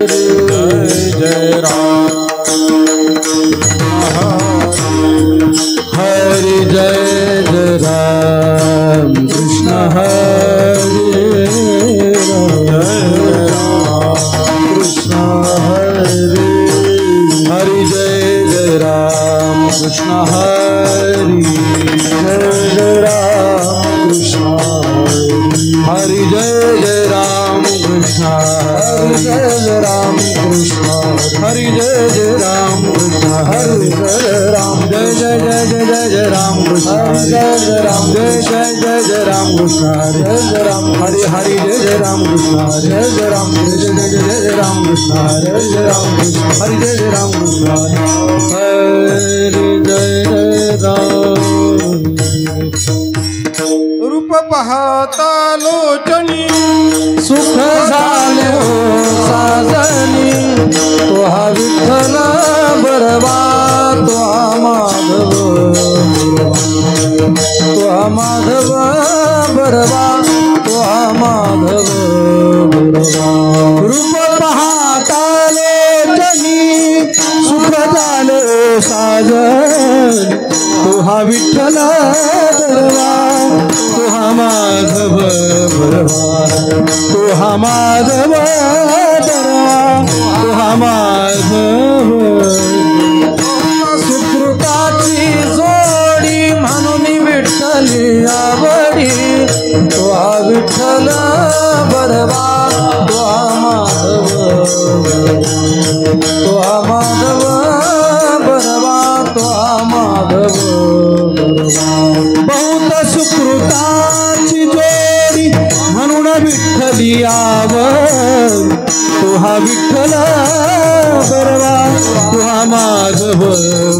जय राम हरि जय जय राम कृष्ण हरे कृष्ण हरे हरि जय जय राम कृष्ण हरि जय राम कृष्ण हरि जय जय राम कृष्ण हरि जय जय राम कृष्ण हरि जय जय राम कृष्ण हरि जय राम जय जय जय जय जय जय राम कृष्ण जय जय राम जय जय जय जय राम कृष्ण हरि जय जय राम हरि हरि जय जय राम कृष्ण हरि जय जय राम जय जय जय जय राम कृष्ण हरि जय जय राम कृष्ण हरि जय जय राम कृष्ण हरि जय जय राम रूप पाहता लोचनी सुख झाले साजनी तो हा विठ्ठल बरवा तो हा माधव तो हा माधव बरवा तो हा माधव बरवा रूप पाहता लोचनी सुख झाले साजन तो हा विठ्ठल बरवा तो हा माधव बरवा तो हा माधव बरवा तो हा माधव सुकृताची जोडी म्हणून विठ्ठली आवडी तो हा विठ्ठल बरवा तो हा माधव तो हा माधव बरवा तो हा माधव बहुत सुकृताची जोडी म्हणून विठ्ठली आवड तो हा विठ्ठल बरवा तो हा माधव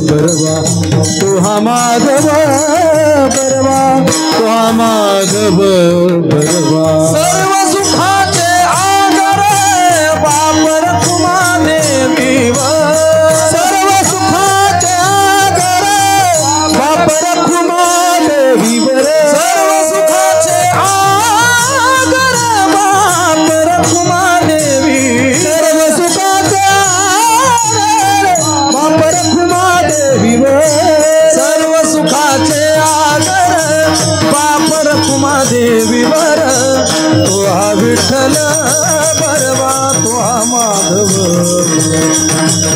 बरवा तो हा माधव बरवा तो हा माधव बरवा सर्व सुखाचे आगर बापर तुम्हा देवीवर सर्व सुखाचे आगर बापर तुम्हा देवीवर सर्व सुखाचे आगर बापर तुम्हा देवी सर्व सुखाचे आगर बापर तुम्हा देवीवर सर्व सुखाचे आगर बापर तुम्हा देवीवर तो हा विठ्ठल बरवा तो हा माधव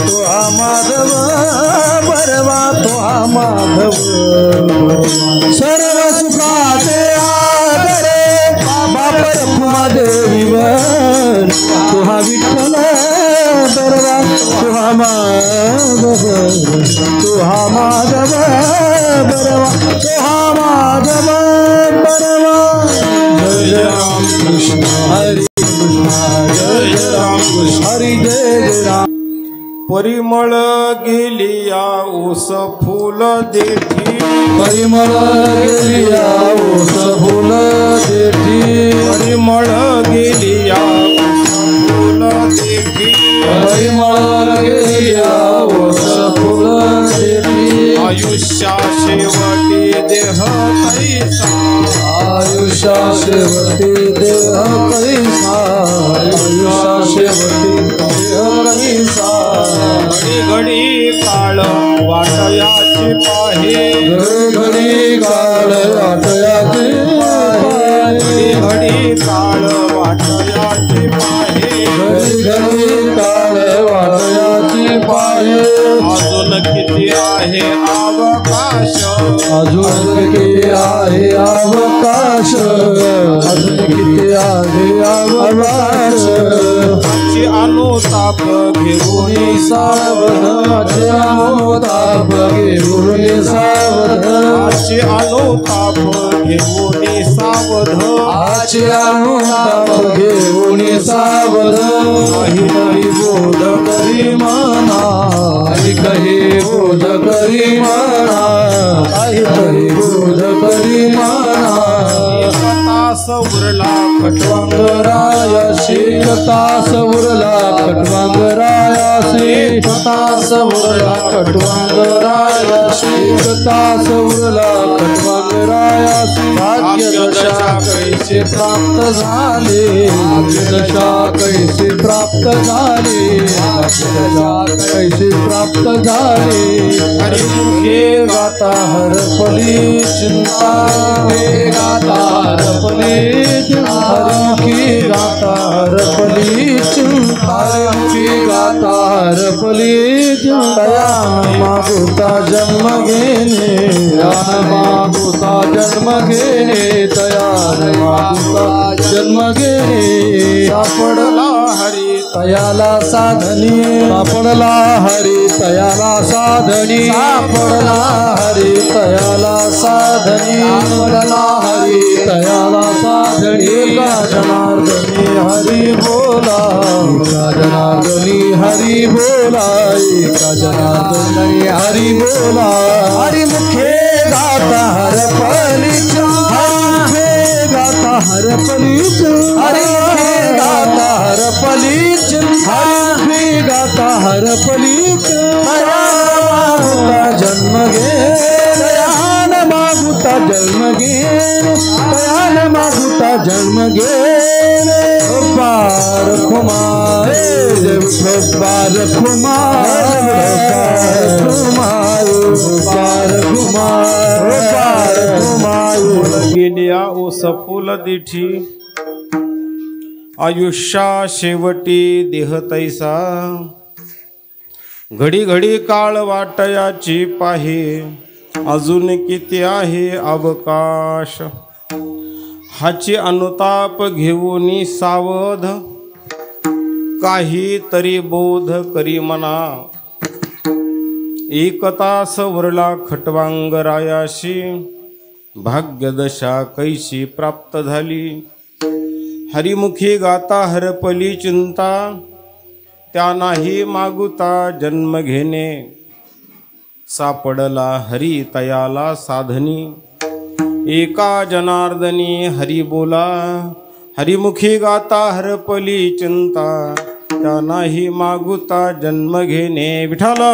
तो हा माधव बरवा तो हा माधव सर्व सुखाचे आदरे बापर तुम्हा देवीवर तो हा विठ्ठल बरवा तो हा माधव तो हा माधव बरवा तो हा माधव बरवा जय राम कृष्ण हरि जय राम कृष्ण हरि जय जय राम परिमळ गेलिया ऊस फुल देठी परिमळ गेलिया ऊस फुल देठी परिमळ गेलिया ऊस फुल देठी परिमळ गेलिया ऊस फुल देठी आयुष्या शेवटी देह कैसा आयुष्या शेवटी देह कैसा आयुष्या शेवटी देह कैसा घडी घडी काळ वाटयाची पाहे घडी काळ वाटयाची पाहे घडी काळ वाटयाची पाहे घडी काळ वाटयाची पाहे अजून किती आहे अवकाश अजून किती आहे अवकाश अजून किती आहे अवकाश आजची अनुताप घेऊन सावध आजची अनुताप घेऊन सावध आजची अनुताप घेऊन सावध आजची अनुताप घेऊन सावध काहीतरी बोध करी म्हणा काही बोध करी म्हणा काहीतरी बोध करी म्हणा तास उरला खटवांगराया शेक तास उरला खटवांगराया तास उरला खटवांगरायासी तास उरला खटवांगरायासी भाग्यदशा कैसे प्राप्त झाले भाग्यदशा कैसे प्राप्त झाले भाग्यदशा कैसे प्राप्त झाले हरिमुखे गाता हरपली चिंता गाता हरपली हरिमुखी गाता हरपली चिंता हरिमुखी गाता हरपली चिंता मागुता जन्म घेणे मागुता जन्म घेणे तयार मागुता जन्म घेणे सापडला हरी तयाला साधनी सापडला हरी तयाला साधनी सापडला हरी तयाला साधनी सापडला हरी तयाला साधनी का जनार्दनी हरी बोला का जनार्दनी हरी बोला का जनार्दनी हरी बोला हरी मुखे गाता हरपली हरी गाता हरपली हरी गाता हरपली हरी गाता हरपली जन्म घे दयान मागुता जन्म घे दयान मागुता जन्म घे बार कुमार बार कुमार बार कुमार बार कुमार गेल्या ओस फुल दिठी आयुष्या शेवटी देह तैसा घडी घडी काळ वाटयाची पाहे अजून किती आहे अवकाश हाची अनुताप घेऊन सावध काही तरी बोध करी मना एक तास वरला खटवांगरायाशी भाग्यदशा कैशी प्राप्त झाली हरिमुखी गाता हरपली चिंता त्या नाही मागुता जन्म घेणे सापडला हरी तयाला साधनी एका जनार्दनी हरी बोला हरिमुखी गाता हरपली चिंता त्या नाही मागुता जन्म घेणे विठाला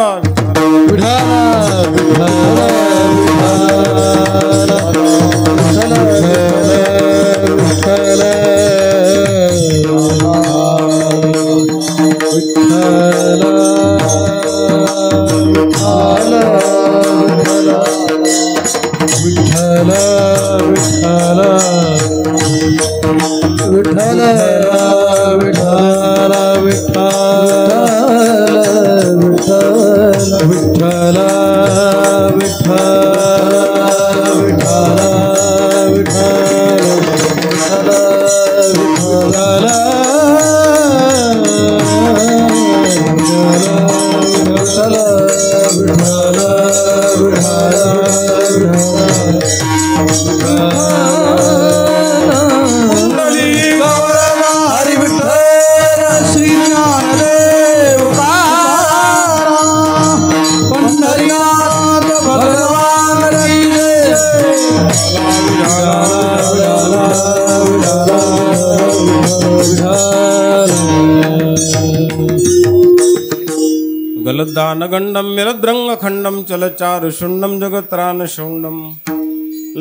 गलद्दानगंडम मिरद्रंग खंडम चलचारु शुंडम जगत्रान शुंडम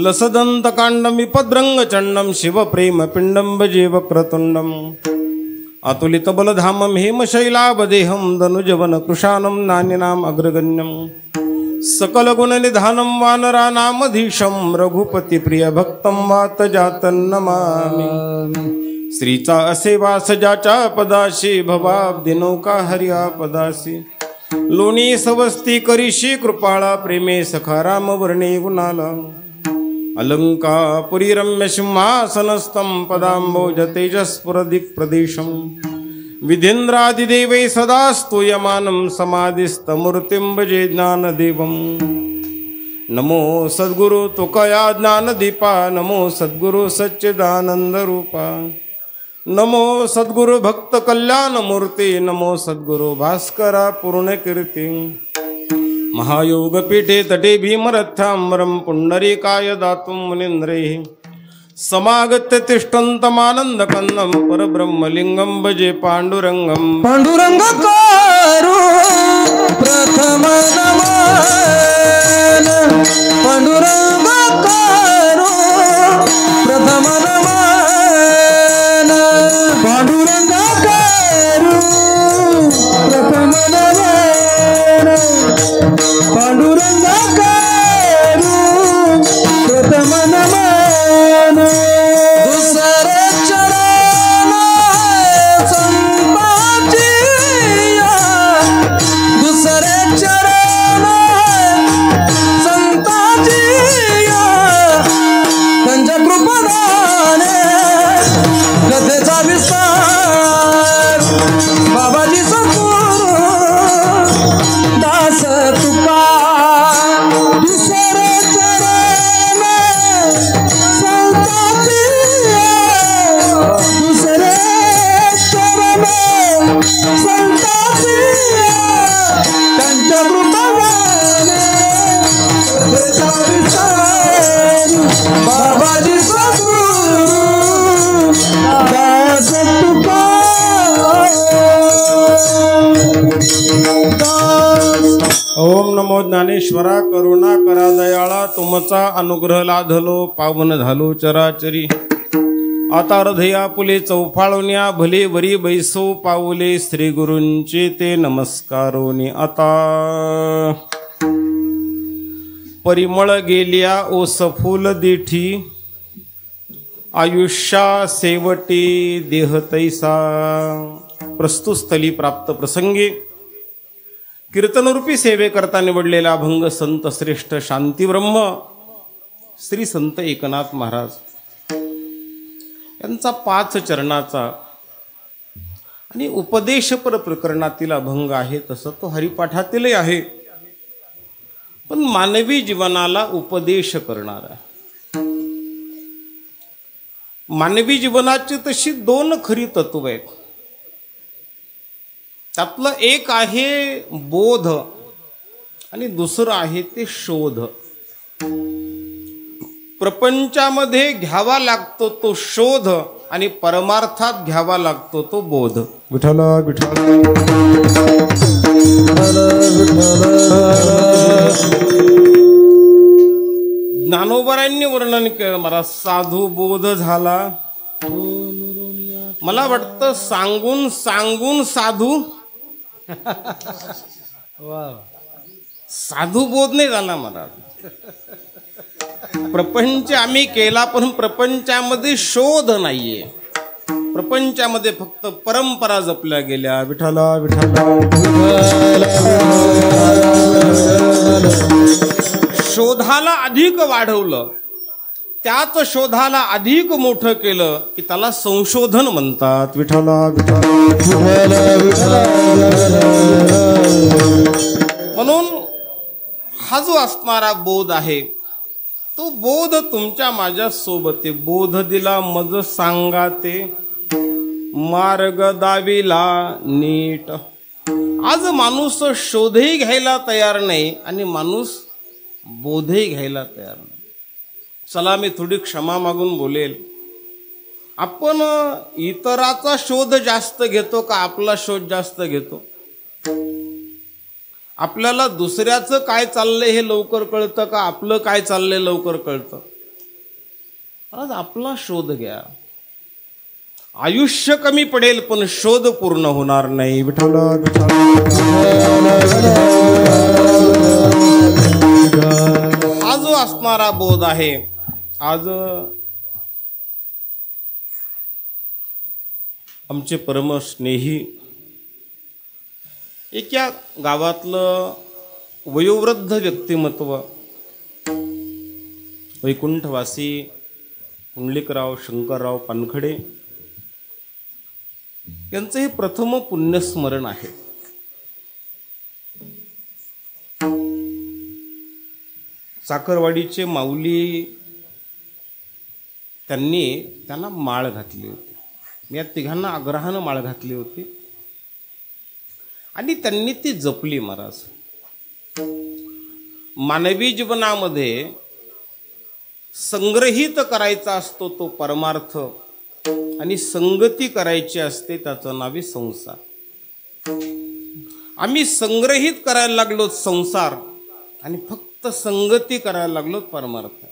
लसदंत कांडम विपद्रंग चंडम शिव प्रेम पिंडम भजे वक्रतुंडम अतुलित बलधामम हेमशैलावदेहम दनुजवन कृशानम नानिनाम अग्रगण्यम सकल गुण निधानम वानरानामधीशम रघुपति प्रिय भक्तम वात जातं नमामि श्रीचा असे वास ज्याच्या पदाशी भवाब्दी नौका हरिया पदासी लोणी सवस्ती करीशी कृपाळा प्रेमे सखाराम वर्णे गुणाला अलंकापुरी रम्य सिंहासनस्थं पदाम्बोज तेजस्फुरदिक् प्रदेशं विधेन्द्रादिदेवै सदा स्तूयमानं समाधिस्थमूर्तिं भजे ज्ञानदेवं नमो सद्गुरु तुकया ज्ञानदीपा नमो सद्गुरु सच्चिदानंद रूपा नमो सद्गुरु भक्त कल्याण मूर्ती नमो सद्गुरु भास्करा पूर्ण कीर्ती महायोग पीठे तटे भीमरथ्याम्बरं पुंडरीकाय दातुं मुनीन्द्रैः समागत्य तिष्ठन्तमानन्दकन्दं परब्रह्मलिङ्गं भजे पाण्डुरङ्गं पांडुरंग करू प्रथम नमन पांडुरंग करू प्रथम नमन पांडुरंग करू प्रथम नमन पांडुरंग करू प्रथम नमन दुसरे चरण संताची दुसरे चरण संताची त्यांच्या कृपादाने कथेचा विस्तार बाबाजी सद्गुरु दास तुका दुसरे चरण संताची दुसरे चरण संताची त्यांच्या कृपाने कथेचा विस्तार बाबाजी सद्गुरु दास तुका ओम नमो ज्ञानेश्वरा करुणा करा दयाळा तुमचा अनुग्रह लाधलो पावन झालो चराचरी आता हृदया पुले चौफाळुन्या भले वरी बैसो पाऊले श्री गुरूंचे ते नमस्कारोनी आता परिमळ गेल्या ओस फुल दिठी आयुष्या सेवटी देह तैसा प्रस्तुत स्थली प्राप्त प्रसंगी कीर्तनरूपी सेवे करता निवडलेला अभंग संत श्रेष्ठ शांतीब्रह्म श्री संत एकनाथ महाराज यांचा 5 चरणाचा आणि उपदेशपर प्रकरणातील अभंग आहे. तसं तो हरिपाठातीलही आहे, पण मानवी जीवनाला उपदेश करणारा. मानवी जीवनाची तशी 2 खरी तत्व आहेत. त्यातलं एक आहे बोध आणि दुसरं आहे ते शोध. प्रपंचामध्ये घ्यावा लागतो तो शोध आणि परमार्थात घ्यावा लागतो तो बोध. विठ्ठल विठ्ठल ज्ञानोबरांनी वर्णन केलं. मला साधू बोध झाला. मला वाटतं सांगून सांगून साधू साधू बोध नाही झाला मला. प्रपंच आम्ही केला पण प्रपंचामध्ये शोध नाहीये. प्रपंचामध्ये फक्त परंपरा जपल्या गेल्या. विठ्ठल विठ्ठल शोधाला अधिक वाढवलं, त्याच शोधाला अधिक मोठं केलं की त्याला संशोधन म्हणतात. विठ्ठल म्हणून हा जो असणारा बोध आहे तो बोध तुमच्या माझ्या सोबत आहे. बोध दिला मज सांगा ते मार्ग दाविला नीट. आज माणूस शोधही घ्यायला तयार नाही आणि माणूस बोधही घ्यायला तयार नाही. चला मी थोडी क्षमा मागून बोलेल. आपण इतराचा शोध जास्त घेतो का आपला शोध जास्त घेतो? आपल्याला दुसऱ्याचं काय चाललंय हे लवकर कळतं का आपलं काय चाललंय लवकर कळतं? आज आपला शोध घ्या. आयुष्य कमी पडेल पण शोध पूर्ण होणार नाही. विठ्ठल हा जो असणारा बोध आहे. आज आमचे परम स्नेही एका गावातलं वयोवृद्ध व्यक्तिमत्व वैकुंठवासी कुंडलिकराव शंकरराव पानखडे यांचं हे प्रथम पुण्यस्मरण आहे. साखरवाडीचे माऊली त्यांना माळ घातली होती. मी या तिघांना आग्रहानं माळ घातली होती आणि त्यांनी ती जपली. महाराज मानवी जीवनामध्ये संग्रहित करायचा असतो तो परमार्थ आणि संगती करायची असते, त्याचं नाव आहे संसार. आम्ही संग्रहित करायला लागलो संसार आणि फक्त संगती करायला लागलो परमार्थ.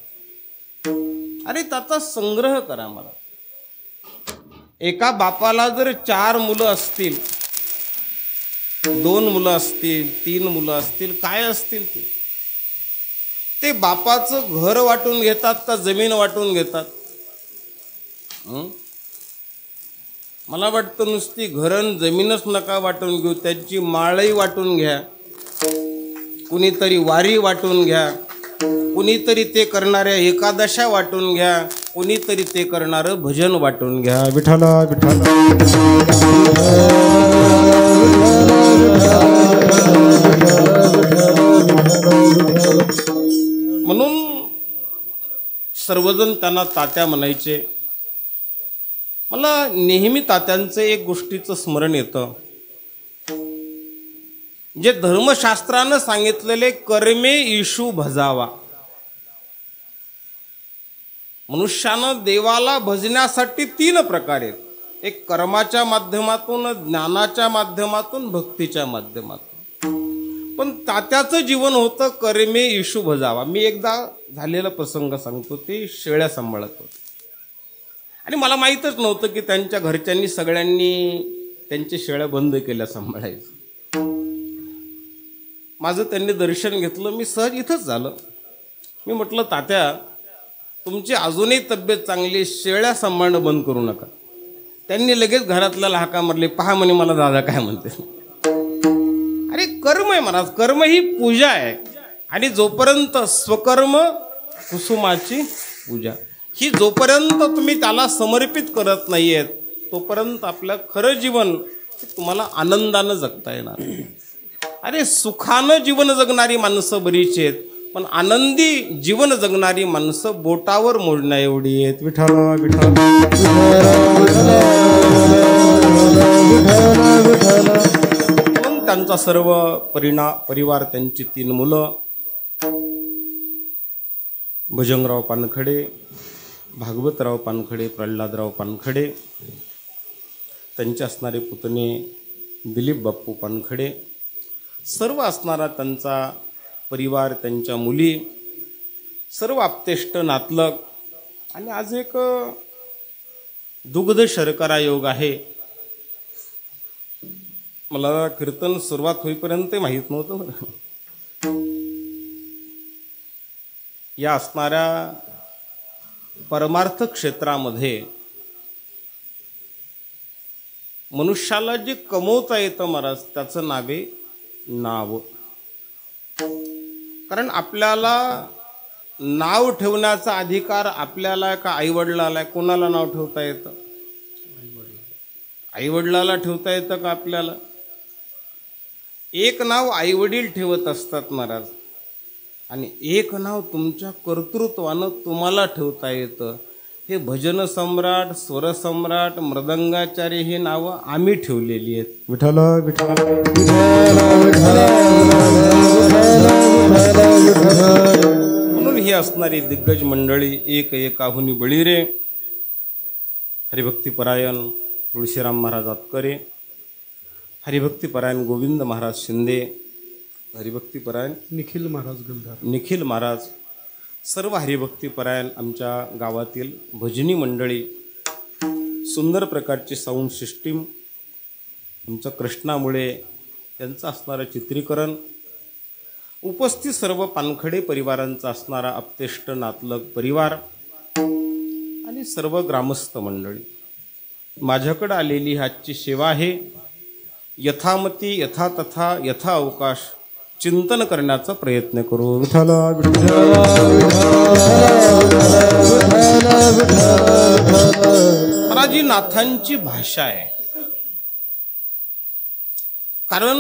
अरे त्याचा संग्रह करा. मला एका बापाला जर 4 मुलं असतील, 2 मुलं असतील, 3 मुलं असतील, काय असतील ते बापाचं घर वाटून घेतात का जमीन वाटून घेतात? मला वाटतं नुसती घरन जमीनच नका वाटून घेऊ, त्यांची माळही वाटून घ्या, कुणीतरी वारी वाटून घ्या, कुणीतरी ते करणाऱ्या एकादशा वाटून घ्या, कुणीतरी ते करणारं भजन वाटून घ्या. विठ्ठला विठ्ठला. म्हणून सर्वजण त्यांना तात्या म्हणायचे. मला नेहमी तात्यांचं एक गोष्टीचं स्मरण येतं, जे धर्मशास्त्रानं सांगितलेले कर्मे ईशू भजावा. मनुष्यानं देवाला भजण्यासाठी 3 प्रकार आहेत. एक कर्माच्या माध्यमातून, ज्ञानाच्या माध्यमातून, भक्तीच्या माध्यमातून. पण तात्याचं जीवन होतं कर्मे ईशू भजावा. मी एकदा झालेला प्रसंग सांगतो. ते शेळ्या सांभाळत होते आणि मला माहीतच नव्हतं की त्यांच्या घरच्यांनी सगळ्यांनी त्यांच्या शेळ्या बंद केल्या सांभाळायचं. माझं त्यांनी दर्शन घेतलं. मी सहज इथंच झालं. मी म्हटलं, तात्या तुमची अजूनही तब्येत चांगली, शेळ्या सांभाळणं बंद करू नका. त्यांनी लगेच घरातल्याला हाका मारले. पहा म्हणे मला दादा काय म्हणते. अरे कर्म आहे महाराज, कर्म ही पूजा आहे आणि जोपर्यंत स्वकर्म कुसुमाची पूजा ही जोपर्यंत तुम्ही त्याला समर्पित करत नाहीयेत तोपर्यंत आपलं खरं जीवन तुम्हाला आनंदानं जगता येणार. अरे सुखानं जीवन जगणारी माणसं बरीच आहेत, पण आनंदी जीवन जगणारी माणसं बोटावर मोजण्या एवढी आहेत. विठ्ठला विठ्ठला. त्यांचा सर्व परिवार, त्यांची 3 मुलं, भजंगराव पानखडे, भागवतराव पानखडे, प्रल्हादराव पानखडे, त्यांचे असणारे पुतणे दिलीप बाप्पू पानखडे, सर्व असणारा त्यांचा परिवार, त्यांच्या मुली, सर्व आप्तेष्ट नातलग. आणि आज एक दुग्ध शर्करा योग आहे. मला कीर्तन सुरुवात होईपर्यंत माहीत नव्हतं. या असणाऱ्या परमार्थ क्षेत्रामध्ये मनुष्याला जे कमवता येतं महाराज, त्याचं नावे नाव. कारण आपल्याला नाव ठेवण्याचा अधिकार आपल्याला का आईवडिलाला? कोणाला नाव ठेवता येतं? आईवडिलाला ठेवता येतं का आपल्याला? एक नाव आईवडील ठेवत असतात महाराज आणि एक नाव तुमच्या कर्तृत्वानं तुम्हाला ठेवता येतं. हे भजन सम्राट, स्वर सम्राट, मृदंगाचार्य ही नावं आम्ही ठेवलेली आहेत. विठ्ठला विठ्ठला. म्हणून ही असणारी दिग्गज मंडळी एक एकाहुनी बळी रे. हरिभक्तीपरायण तुळशीराम महाराज आतकरे, हरिभक्तीपरायण गोविंद महाराज शिंदे, हरिभक्तीपरायण निखिल महाराज गंधार, निखिल महाराज, सर्व हरिभक्तीपरायण आमच्या गावातील भजनी मंडळी, सुंदर प्रकारची साऊंड सिस्टीम, आमचं कृष्णामुळे यांचं असणारं चित्रीकरण, उपस्थित सर्व पानखडे परिवारांचा असणारा आप्तेष्ट नातलग परिवार आणि सर्व ग्रामस्थ मंडळी, माझ्याकडे आलेली आजची सेवा आहे. यथामती यथा तथा यथा अवकाश चिंतन करण्याचा प्रयत्न करू. विठ्ठला महाराज ही नाथांची भाषा आहे. कारण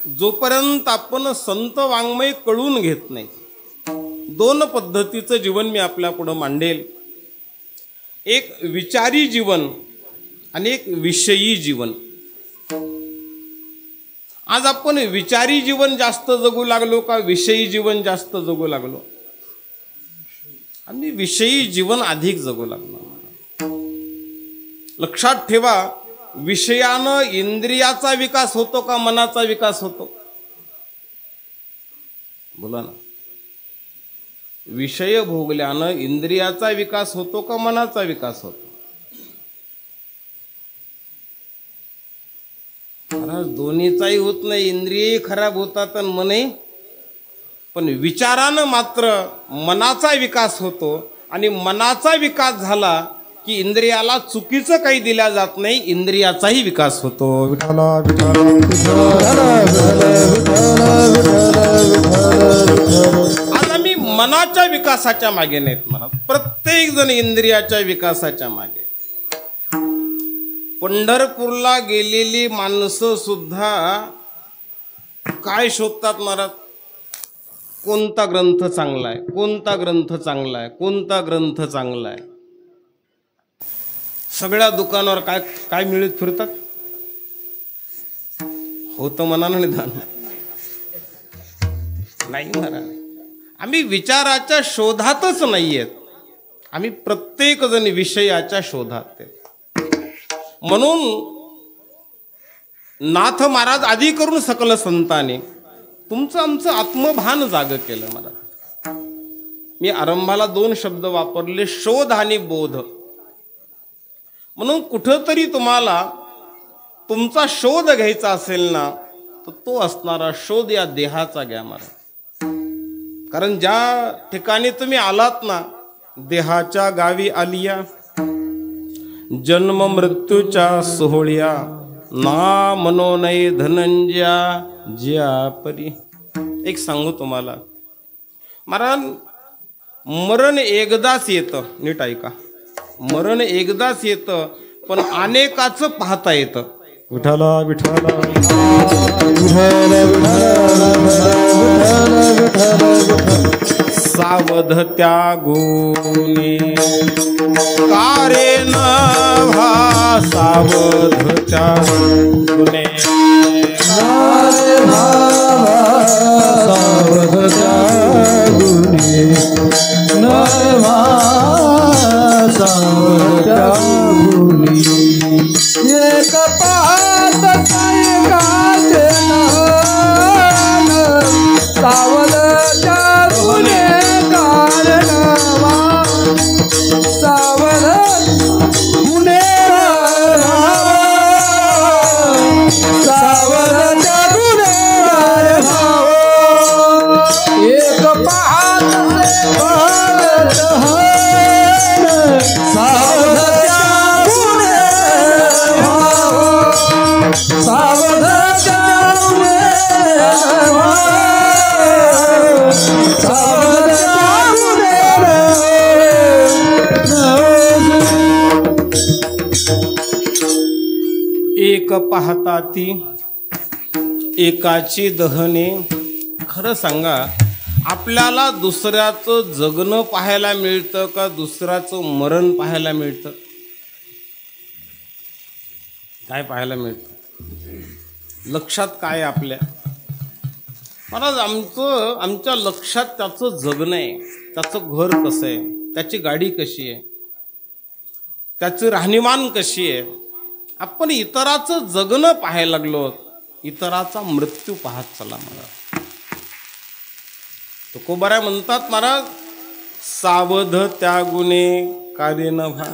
जोपर्यंत आपण संत वाङ्मय कळून घेत नाही, 2 पद्धतीचं जीवन मी आपल्या पुढं मांडेल. एक विचारी जीवन आणि एक विषयी जीवन. आज आपण विचारी जीवन जास्त जगू लागलो का विषयी जीवन जास्त जगू लागलो? आम्ही विषयी जीवन अधिक जगू लागलो. लक्षात ठेवा, विषयानं इंद्रियाचा विकास होतो का मनाचा विकास होतो? बोला ना. विषय भोगल्यानं इंद्रियाचा विकास होतो का मनाचा विकास होतो? दोन्हीचाही होत नाही. इंद्रिय खराब होतात आणि मनही. पण विचारानं मात्र मनाचा विकास होतो. आणि मनाचा विकास झाला की इंद्रियाला चुकीचं काही दिल्या जात नाही, इंद्रियाचाही विकास होतो. आज आम्ही मनाच्या विकासाच्या मागे नाहीत म्हणा, प्रत्येक जण इंद्रियाच्या विकासाच्या मागे. पंढरपूरला गेलेली माणसं सुद्धा काय शोधतात महाराज? कोणता ग्रंथ चांगला आहे, कोणता ग्रंथ चांगला आहे, कोणता ग्रंथ चांगला आहे. सगळ्या दुकानावर काय काय मिळत फिरतात. होतं मनानं निदान नाही महाराज. आम्ही विचाराच्या शोधातच नाहीयेत, आम्ही प्रत्येक जण विषयाच्या शोधात. म्हणून नाथ महाराज आधी करून सकल संतांनी तुमचं आमचं आत्मभान जाग केलं महाराज. मी आरंभाला 2 शब्द वापरले, शोध आणि बोध. म्हणून कुठंतरी तुम्हाला तुमचा शोध घ्यायचा असेल ना, तर तो असणारा शोध या देहाचा घ्या महाराज. कारण ज्या ठिकाणी तुम्ही आलात ना, देहाच्या गावी आलिया, जन्म मृत्यूच्या सोहळ्या, ना मनोनय धनंजया ज्या परी. एक सांगू तुम्हाला महाराज, मरण एकदाच येतं. नीट ऐका, मरण एकदाच येतं, पण अनेकाचं पाहता येतं. विठ्ठला विठ्ठला सावध त्यागुनी कारे नभा, सावध त्यागुनी सावध त्यागुनी नभा, सावध त्यागुनी. एक पात काय गाते सावध त्यागुनी कारणवा, सावध गुणे सावध त्यागुणे एक पात सावध त्यागुणे सावध त्यागुणे सावध त्यागुणे. एक पाहता ती एकाची दहने. खरं सांगा, आपल्याला दुसऱ्याचं जगणं पाहायला मिळतं का दुसऱ्याचं मरण पाहायला मिळतं? काय पाहायला मिळतं? लक्षात काय आपल्या महाराज? आमच्या लक्षात त्याचं जगणं आहे, त्याचं घर कसं आहे, त्याची गाडी कशी आहे, त्याची राहणीमान कशी आहे. आपण इतराचं जगणं पाहायला लागलो, इतराचा मृत्यू पाहत चला महाराज. तुकोबाराय म्हणतात महाराज, सावध त्यागुणे कार्य नभा.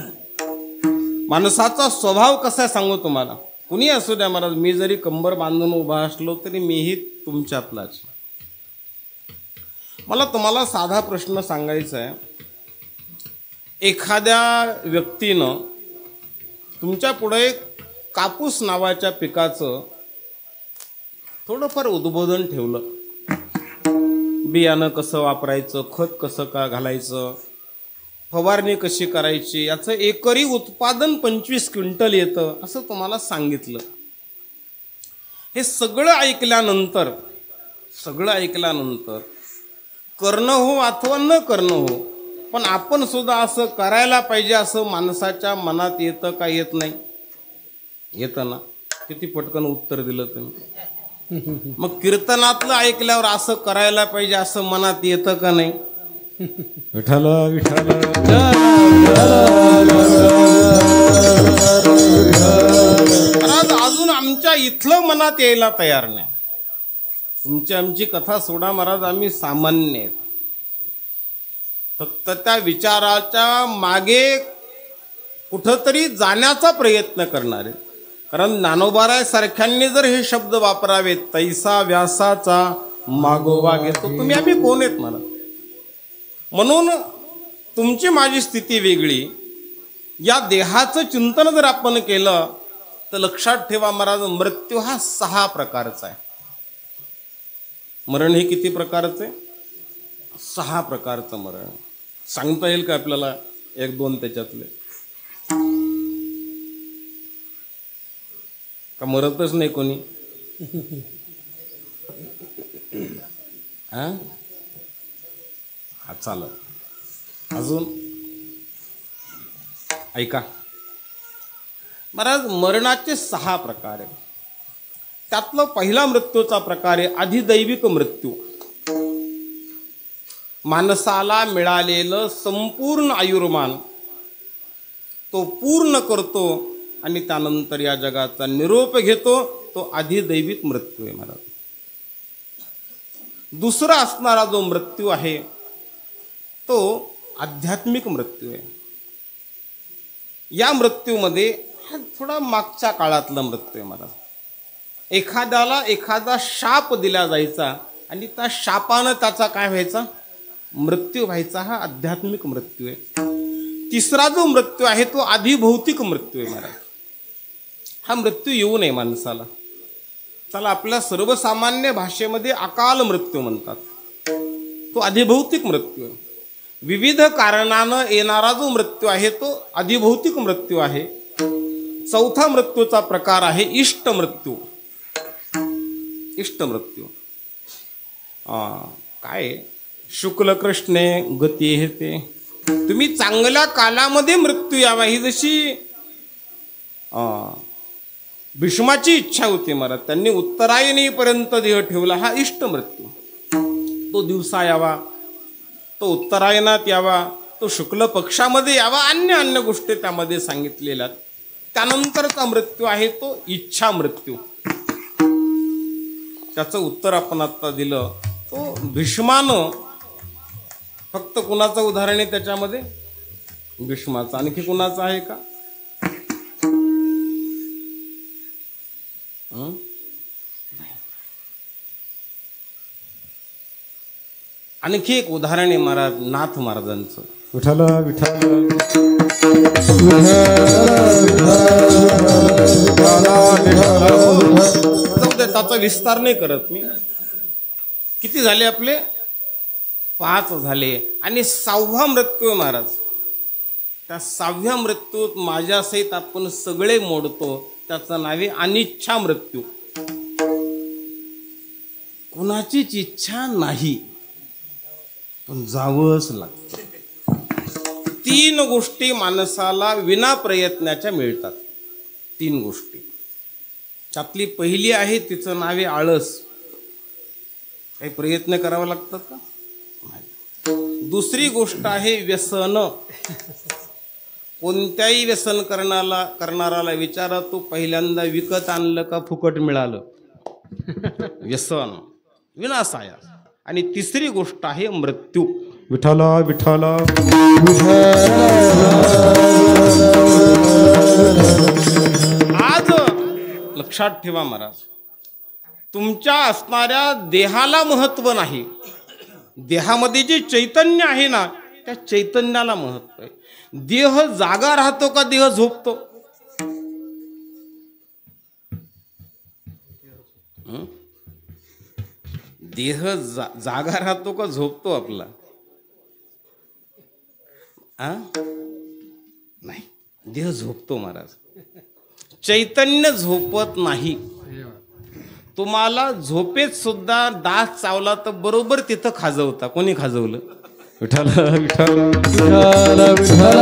माणसाचा स्वभाव कसा आहे सांगू तुम्हाला. कुणी असू द्या महाराज, मी जरी कंबर बांधून उभा असलो तरी मीही तुमच्यातलाच. मला तुम्हाला साधा प्रश्न सांगायचा आहे. एखाद्या व्यक्तीनं तुमच्या पुढे कापूस नावाच्या पिकाचं थोडंफार उद्बोधन ठेवलं. बियाणं कसं वापरायचं, खत कसं का घालायचं, फवारणी कशी करायची, याचं एकरी उत्पादन 25 क्विंटल येतं असं तुम्हाला सांगितलं. हे सगळं ऐकल्यानंतर करणं हो अथवा न करणं हो, पण आपण सुद्धा असं करायला पाहिजे असं माणसाच्या मनात येतं का येत नाही? येतं ना. किती पटकन उत्तर दिलं तुम्ही. मग कीर्तनातलं ऐकल्यावर असं करायला पाहिजे असं मनात येतं का नाही? विठ्ठल विठ्ठल महाराज अजून आमच्या इथलं मनात यायला तयार नाही. तुमची आमची कथा सोडा महाराज, आम्ही सामान्य आहेत. फक्त त्या विचाराच्या मागे कुठंतरी जाण्याचा प्रयत्न करणारे. कारण ज्ञानोबा सारख्यांनी जर हे शब्द वापरावेत, तैसा व्यासाचा मागोवा घेतो, तुम्ही आम्ही कोण आहेत मला. म्हणून तुमची माझी स्थिती वेगळी. या देहाचं चिंतन जर आपण केलं तर लक्षात ठेवा महाराज, मृत्यू हा 6 प्रकारचा आहे. मरण हे किती प्रकारचं आहे? 6 प्रकारचं मरण. सांगता येईल का आपल्याला 1-2 त्याच्यातले? का मरतच नाही कोणी? हा चालत. अजून ऐका महाराज, मरणाचे 6 प्रकार आहे. त्यातलं पहिला मृत्यूचा प्रकार आहे अधिदैविक मृत्यू. माणसाला मिळालेलं संपूर्ण आयुर्मान तो पूर्ण करतो आणि त्यानंतर या जगाचा निरोप घेतो. तो अधिदैविक मृत्यू आहे महाराज. दुसरा असणारा जो मृत्यू आहे तो आध्यात्मिक मृत्यू आहे. या मृत्यूमध्ये हा थोडा मागच्या काळातला मृत्यू आहे महाराज. एखाद्याला एखादा शाप दिला जायचा आणि त्या शापानं त्याचा काय व्हायचा? मृत्यू व्हायचा. हा आध्यात्मिक मृत्यू आहे. तिसरा जो मृत्यू आहे तो अधिभौतिक मृत्यू आहे महाराज. हा मृत्यू येऊ नये माणसाला. त्याला आपल्या सर्वसामान्य भाषेमध्ये अकाल मृत्यू म्हणतात. तो अधिभौतिक मृत्यू आहे. विविध कारणानं येणारा जो मृत्यू आहे तो अधिभौतिक मृत्यू आहे. चौथा मृत्यूचा प्रकार आहे इष्ट मृत्यू. इष्ट मृत्यू काय? शुक्ल कृष्णे गती हे ते. तुम्ही चांगल्या कालामध्ये मृत्यू यावा ही जशी भीष्माची इच्छा होती महाराज. त्यांनी उत्तरायणीपर्यंत देह ठेवला. हा इष्ट मृत्यू. तो दिवसा यावा, तो उत्तरायणात यावा, तो शुक्ल पक्षामध्ये यावा, अन्य गोष्टी त्यामध्ये सांगितलेल्या. त्यानंतरचा मृत्यू आहे तो इच्छा मृत्यू. त्याचं उत्तर आपण आता दिलं. तो भीष्मानं फक्त कुणाचं उदाहरण आहे त्याच्यामध्ये? भीष्माचं. आणखी कुणाचं आहे का? आणखी एक उदाहरण आहे महाराज नाथ महाराजांचं. विठ्ठल विठ्ठल त्याचा विस्तार नाही करत मी. किती झाले आपले? 5 झाले. आणि 6वा मृत्यू आहे महाराज. त्या 6व्या मृत्यूत माझ्यासहित आपण सगळे मोडतो. त्याचं नाव आहे अनिच्छा मृत्यू. कुणाचीच इच्छा नाही पण जावंच लागतं. 3 गोष्टी माणसाला विना प्रयत्नाच्या मिळतात. 3 गोष्टी. त्यातली पहिली आहे तिचं नाव आहे आळस. काही प्रयत्न करावा लागतात का? नाही. दुसरी गोष्ट आहे व्यसन. कोणत्याही व्यसन करणाराला विचारा, तू पहिल्यांदा विकत आणलं का फुकट मिळालं? व्यसन विनाशाय. आणि तिसरी गोष्ट आहे मृत्यू. विठ्ठल विठ्ठल आज लक्षात ठेवा महाराज, तुमच्या असणाऱ्या देहाला महत्व नाही. देहामध्ये जे चैतन्य आहे ना त्या चैतन्याला महत्व आहे. देह जागा राहतो का देह झोपतो? देह जागा राहतो का झोपतो आपला? नाही, देह झोपतो महाराज. चैतन्य झोपत नाही. तुम्हाला झोपेत सुद्धा डास चावला तर बरोबर तिथं खाजवता. कोणी खाजवलं? विठ्ठल विठ्ठल विठ्ठल विठ्ठल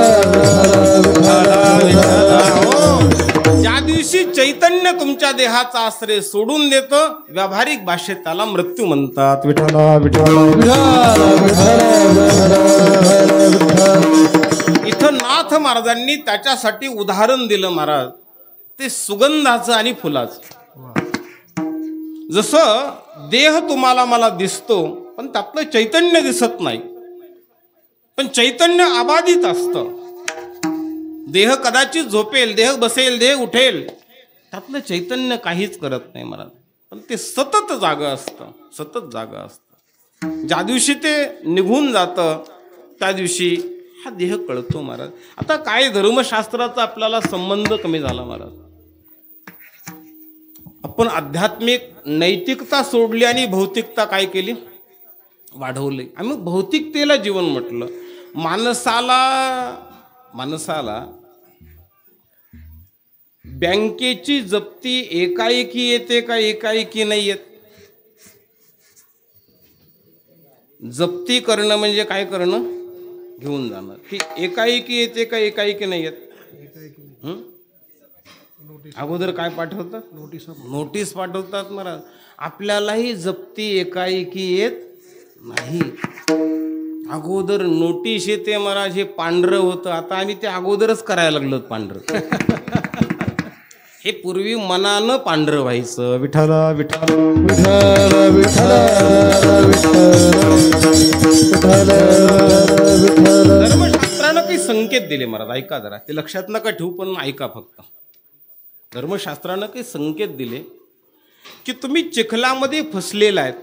ज्या दिवशी चैतन्य तुमच्या देहाचा आश्रय सोडून देतं, व्यावहारिक भाषेत त्याला मृत्यू म्हणतात. विठ्ठल विठ्ठल इथं नाथ महाराजांनी त्याच्यासाठी उदाहरण दिलं महाराज, ते सुगंधाचं आणि फुलाचं. जसं देह तुम्हाला मला दिसतो पण त्यातलं चैतन्य दिसत नाही, पण चैतन्य अबाधित असतं. देह कदाचित झोपेल, देह बसेल, देह उठेल, त्यातलं चैतन्य काहीच करत नाही महाराज, पण ते सतत जागं असतं, सतत जागं असतं. ज्या दिवशी ते निघून जातं त्या दिवशी हा देह कळतो महाराज. आता काय धर्मशास्त्राचा आपल्याला संबंध कमी झाला महाराज. आपण आध्यात्मिक नैतिकता सोडली आणि भौतिकता काय केली, वाढवली. आम्ही भौतिकतेला जीवन म्हटलं. माणसाला बँकेची जप्ती एकाएकी येते का एकाएकी नाही येत? जप्ती करणं म्हणजे काय करणं, घेऊन जाणं. ती एकाएकी येते का एकाएकी नाही येत? अगोदर काय पाठवतात, नोटीस पाठवतात महाराज. आपल्यालाही जप्ती एकाएकी येत नाही. अगोदर नोटीस येते महाराज. हे पांढरं होतं, आता आम्ही ते अगोदरच करायला लागलो पांढरं. हे पूर्वी मनानं पांढरं व्हायचं. विठ्ठल विठ्ठल धर्मशास्त्रानं काही संकेत दिले महाराज, ऐका जरा, ते लक्षात नका ठेवू पण ऐका फक्त. धर्मशास्त्रानं काही संकेत दिले की तुम्ही चिखलामध्ये फसलेला आहेत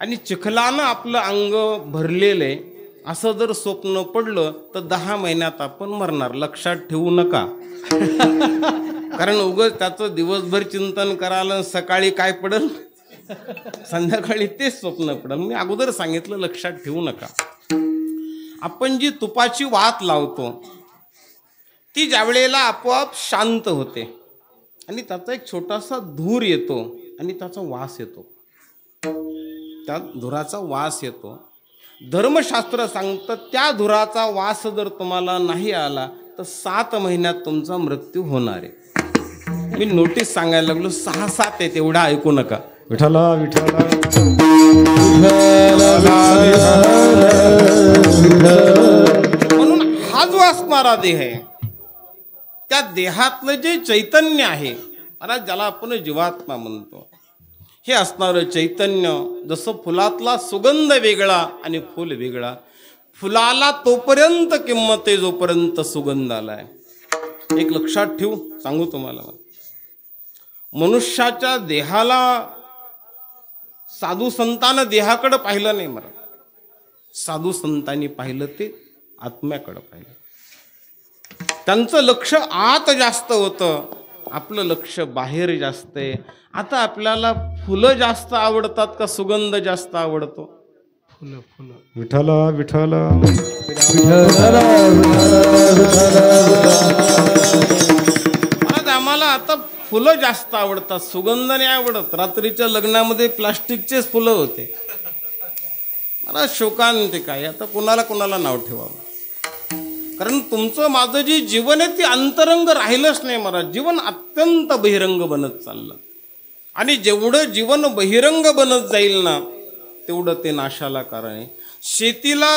आणि चिखलानं आपलं अंग भरलेलं आहे असं जर स्वप्न पडलं तर 10 महिन्यात आपण मरणार. लक्षात ठेवू नका. कारण उगाच त्याचं दिवसभर चिंतन करायला सकाळी काय पडल, संध्याकाळी तेच स्वप्न पडल. मी अगोदर सांगितलं, लक्षात ठेवू नका. आपण जी तुपाची वात लावतो ती ज्यावेळेला आपोआप शांत होते आणि त्याचा एक छोटासा धूर येतो आणि त्याचा वास येतो, त्या धुराचा वास येतो. धर्मशास्त्र सांगतं त्या धुराचा वास जर तुम्हाला नाही आला तर 7 महिन्यात तुमचा मृत्यू होणार आहे. मी नोटीस सांगायला लागलो, 6-7 आहे, तेवढा ऐकू नका. विठ्ठल विठ्ठल म्हणून हा जो असणारा देह आहे त्या देहातलं जे चैतन्य आहे महाराज, ज्याला आपण जीवात्मा म्हणतो, हे असणारं चैतन्य जसं फुलातला सुगंध वेगळा आणि फुल वेगळा. फुलाला तोपर्यंत किंमत आहे जोपर्यंत सुगंध आलाय. एक लक्षात ठेवू सांगू तुम्हाला, मनुष्याच्या देहाला साधू संतांना देहाकडे पाहिलं नाही मला. साधू संतांनी पाहिलं ते आत्म्याकडे पाहिलं. त्यांचं लक्ष आत जास्त होतं, आपलं लक्ष बाहेर जास्त आहे. आता आपल्याला फुलं जास्त आवडतात का सुगंध जास्त आवडतो? फुलं फुलं. विठ्ठल विठ्ठल आज आम्हाला आता फुलं जास्त आवडतात, सुगंध नाही आवडत. रात्रीच्या लग्नामध्ये प्लास्टिकचेच फुलं होते. मला शोकांत काय, आता कोणाला कोणाला नाव ठेवावं. कारण तुमचं माझं जे जीवन आहे ते अंतरंग राहिलंच नाही महाराज. जीवन अत्यंत बहिरंग बनत चाललं आणि जेवढं जीवन बहिरंग बनत जाईल ना तेवढं ते नाशाला कारण आहे. शेतीला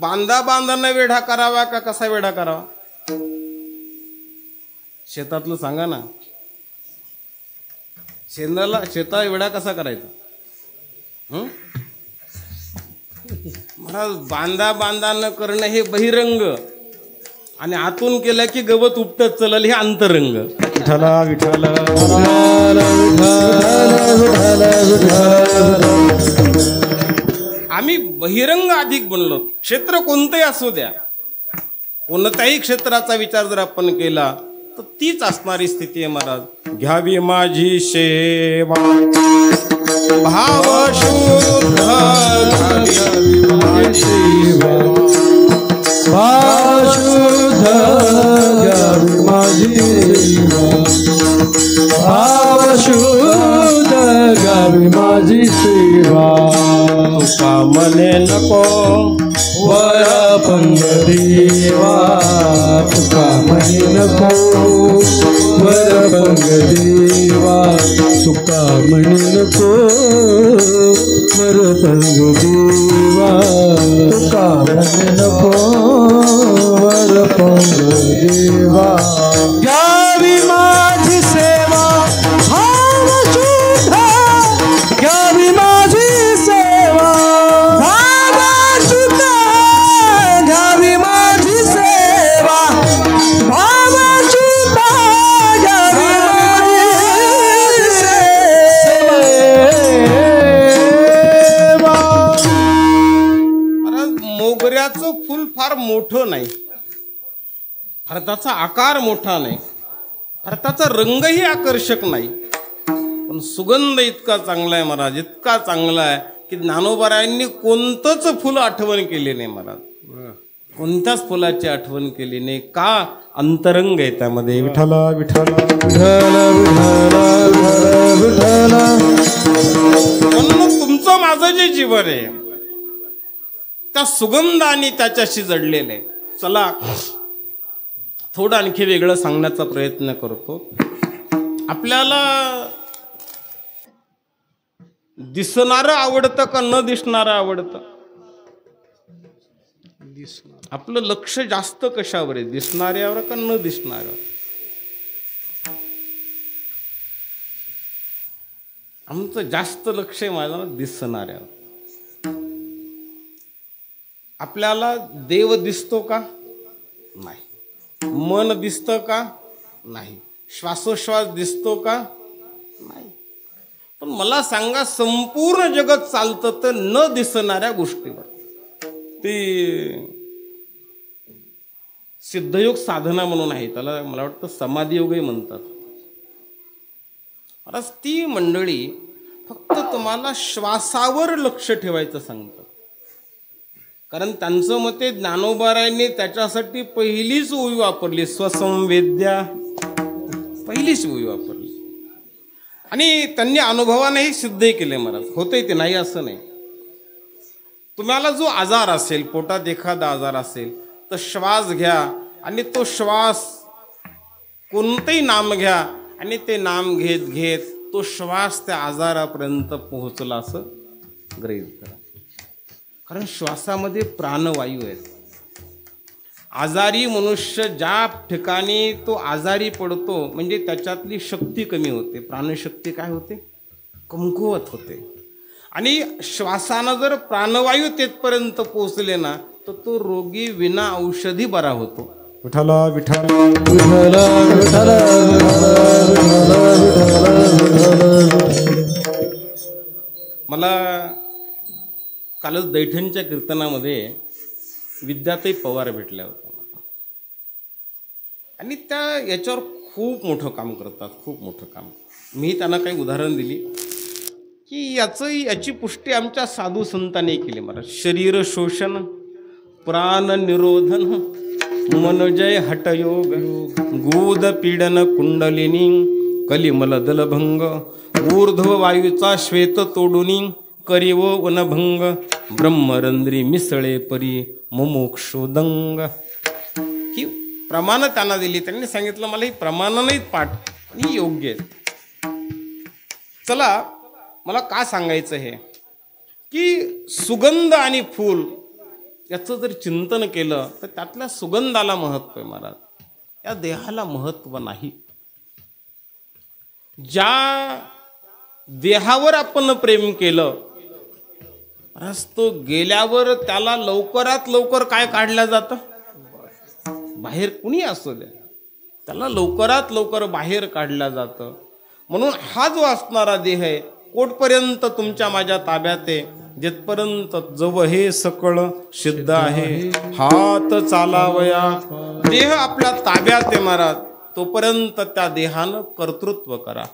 बांधानं वेढा करावा का कसा वेढा करावा? शेतातलं सांगा ना. शेताला वेढा कसा करायचा? महाराज बांधानं करणं हे बहिरंग आणि आतून केलं की गवत उपटत चलल हे अंतरंग. विठ्ठला विठ्ठला आम्ही बहिरंग अधिक बनलो. क्षेत्र कोणतंही असू द्या, कोणत्याही क्षेत्राचा विचार जर आपण केला तर तीच असणारी स्थिती आहे महाराज. घ्यावी माझी सेवा भाव शुद्ध, भाव शुद्ध घ्यावी माझी सेवा, भाव शुद्ध घ्यावी माझी सेवा. तुका म्हणे नको वर पंग देवा तुका म्हणे नको वर पंग देवा तुका म्हणे नको वर पंग देवा तुका म्हणे नको वर पंग देवा घ्यावी माझी सेवा भाव शुद्ध घ्यावी माझी सेवा भाव शुद्ध घ्यावी माझी सेवा भाव शुद्ध घ्यावी माझी सेवा. महाराज मोगऱ्याचं फुल फार मोठं नाही, भारताचा आकार मोठा नाही, भारताचा रंगही आकर्षक नाही, पण सुगंध इतका चांगला आहे महाराज, इतका चांगला आहे की ज्ञानोबारायांनी कोणतंच फुल आठवण केले नाही महाराज, कोणत्याच फुलाची आठवण केली नाही. का? अंतरंग आहे त्यामध्ये. विठ्ठला विठ्ठला म्हणून तुमचं माझं जे जीवन आहे त्या सुगंध आणि त्याच्याशी जडलेलं आहे. चला थोडं आणखी वेगळं सांगण्याचा प्रयत्न करतो. आपल्याला दिसणारं आवडतं का न दिसणारं आवडतं? आपलं लक्ष जास्त कशावर आहे, दिसणाऱ्यावर का न दिसणाऱ्यावर? आमचं जास्त लक्ष आहे माझं दिसणाऱ्यावर. आपल्याला देव दिसतो का? नाही. मन दिसतं का? नाही. श्वासोश्वास दिसतो का? नाही. पण मला सांगा, संपूर्ण जगत चालतं तर न दिसणाऱ्या गोष्टीवर. ती सिद्धयोग साधना म्हणून आहे, त्याला मला वाटतं समाधियोगही म्हणतात. आता ती मंडळी फक्त तुम्हाला श्वासावर लक्ष ठेवायचं सांगतात. कारण त्यांचं मते ज्ञानोबारायांनी त्याच्यासाठी पहिलीच ओवी वापरली, स्वसंवेद्या, पहिलीच ओवी वापरली. आणि त्यांनी अनुभवानेही सिद्धही केले महाराज. होतंय ते, नाही असं नाही. तुम्हाला जो आजार असेल, पोटात एखादा आजार असेल, तर श्वास घ्या आणि तो श्वास कोणतंही नाम घ्या आणि ते नाम घेत घेत तो श्वास त्या आजारापर्यंत पोहोचला असं गृहीत करा. कारण श्वासामध्ये प्राणवायू आहेत. आजारी मनुष्य ज्या ठिकाणी तो आजारी पडतो म्हणजे त्याच्यातली शक्ती कमी होते, प्राणशक्ती काय होते? कमकुवत होते. आणि श्वासानं जर प्राणवायू तेथपर्यंत पोहोचले ना तर तो रोगी विना औषधी बरा होतो. विठ्ठला विठ्ठला विठ्ठला विठ्ठला मला कालच दैठणच्या कीर्तनामध्ये विद्याताई पवार भेटल्या होत्या आणि त्या याच्यावर खूप मोठं काम करतात, खूप मोठं काम. मी त्यांना काही उदाहरण दिली की याची पुष्टी आमच्या साधू संतांनी केली महाराज. शरीर शोषण, प्राण निरोधन, मनोजय हटयोग, गूद पीडन कुंडलिनी, कलिमल दलभंग, ऊर्ध्व वायूचा श्वेत तोडुनी, करी व वनभंग, ब्रह्मरंद्री मिसळे परी मुमुक्षुदंग. ही प्रमाण त्यांना दिली. त्यांनी सांगितलं मला ही प्रमाण नाहीत पाठ, ही योग्य आहेत. चला मला का सांगायचं हे की सुगंध आणि फूल याचं जर चिंतन केलं तर त्यातल्या सुगंधाला महत्व आहे महाराज, या देहाला महत्व नाही. ज्या देहावर आपण प्रेम केलं महाराज तो गेल्यावर त्याला लवकरात लवकर काय काढलं जातं? बाहेर. कुणी असू द्या त्याला लवकरात लवकर बाहेर काढलं जातं. म्हणून हा जो असणारा देह आहे कोटपर्यंत तुमच्या माझ्या ताब्यात आहे, जिथपर्यंत जव हे सकळ सिद्ध आहे, हात चालावया. देह आपल्या ताब्यात आहे महाराज, तोपर्यंत त्या देहानं कर्तृत्व करा.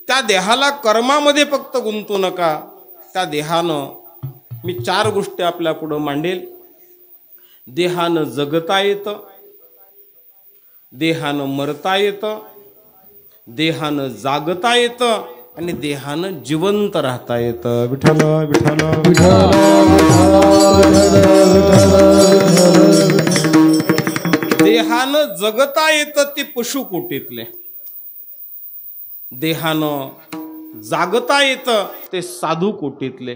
त्या देहाला कर्मामध्ये फक्त गुंतू नका. त्या देहानं मी 4 गोष्टी आपल्या पुढं मांडेल. देहानं जगता येतं, देहानं मरता येतं, देहानं जागता येतं आणि देहानं जिवंत राहता येतं. विठ्ठल विठ्ठल विठ्ठल देहानं जगता येतं ते पशुकोटीतले, देहानं जागता येतं ते साधू कोटीतले,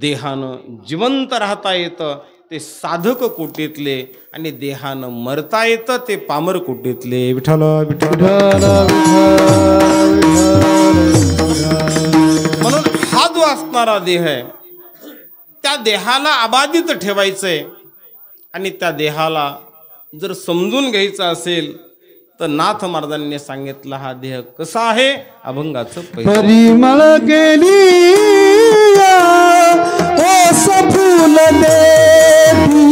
देहानं जिवंत राहता येतं ते साधक कोटीतले, आणि देहानं मरता येतं ते पामर कोटीतले. विठ्ठल विठ्ठल म्हणून हा जो असणारा देह आहे त्या देहाला अबाधित ठेवायचंय, आणि त्या देहाला जर समजून घ्यायचं असेल तर नाथ महाराजांनी सांगितलं हा देह कसा आहे. अभंगाचं परिमळ गेली ओस फूल देती,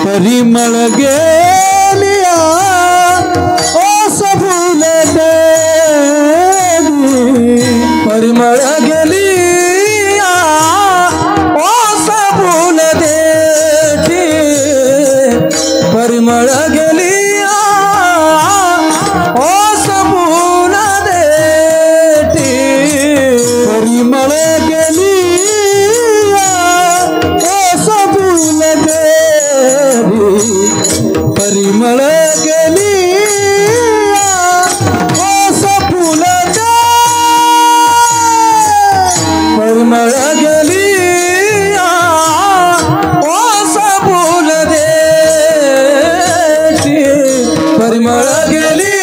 परिमळ गेली ओस फूल देती, परिमळ गेली ओस फूल देती, परिमळ गेली ओस फूल देती, परिमळ गेली ओस फूल देती, परिमळ गेली ओस फूल दे, परिमळ गेली ओस फूल देती, परिमळ गेली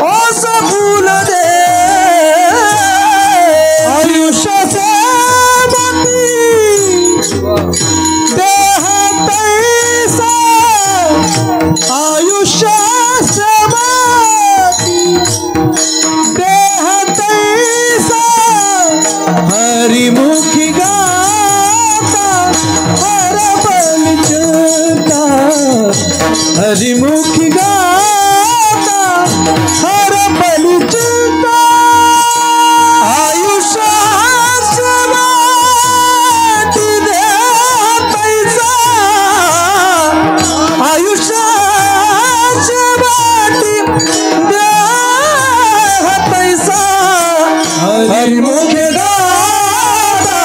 ओस फूल दे, आयुष्याचे मोती देह तैसा, आयुष्याचे मोती देह तैसा, हरिमुखी गाता हर बलिचिंता, हरिमुखी गाता हर बलिचिंता, आयुष्याचे मोती देह तैसा, आयुष्याचे मोती देह तैसा, हरिमुखी गाता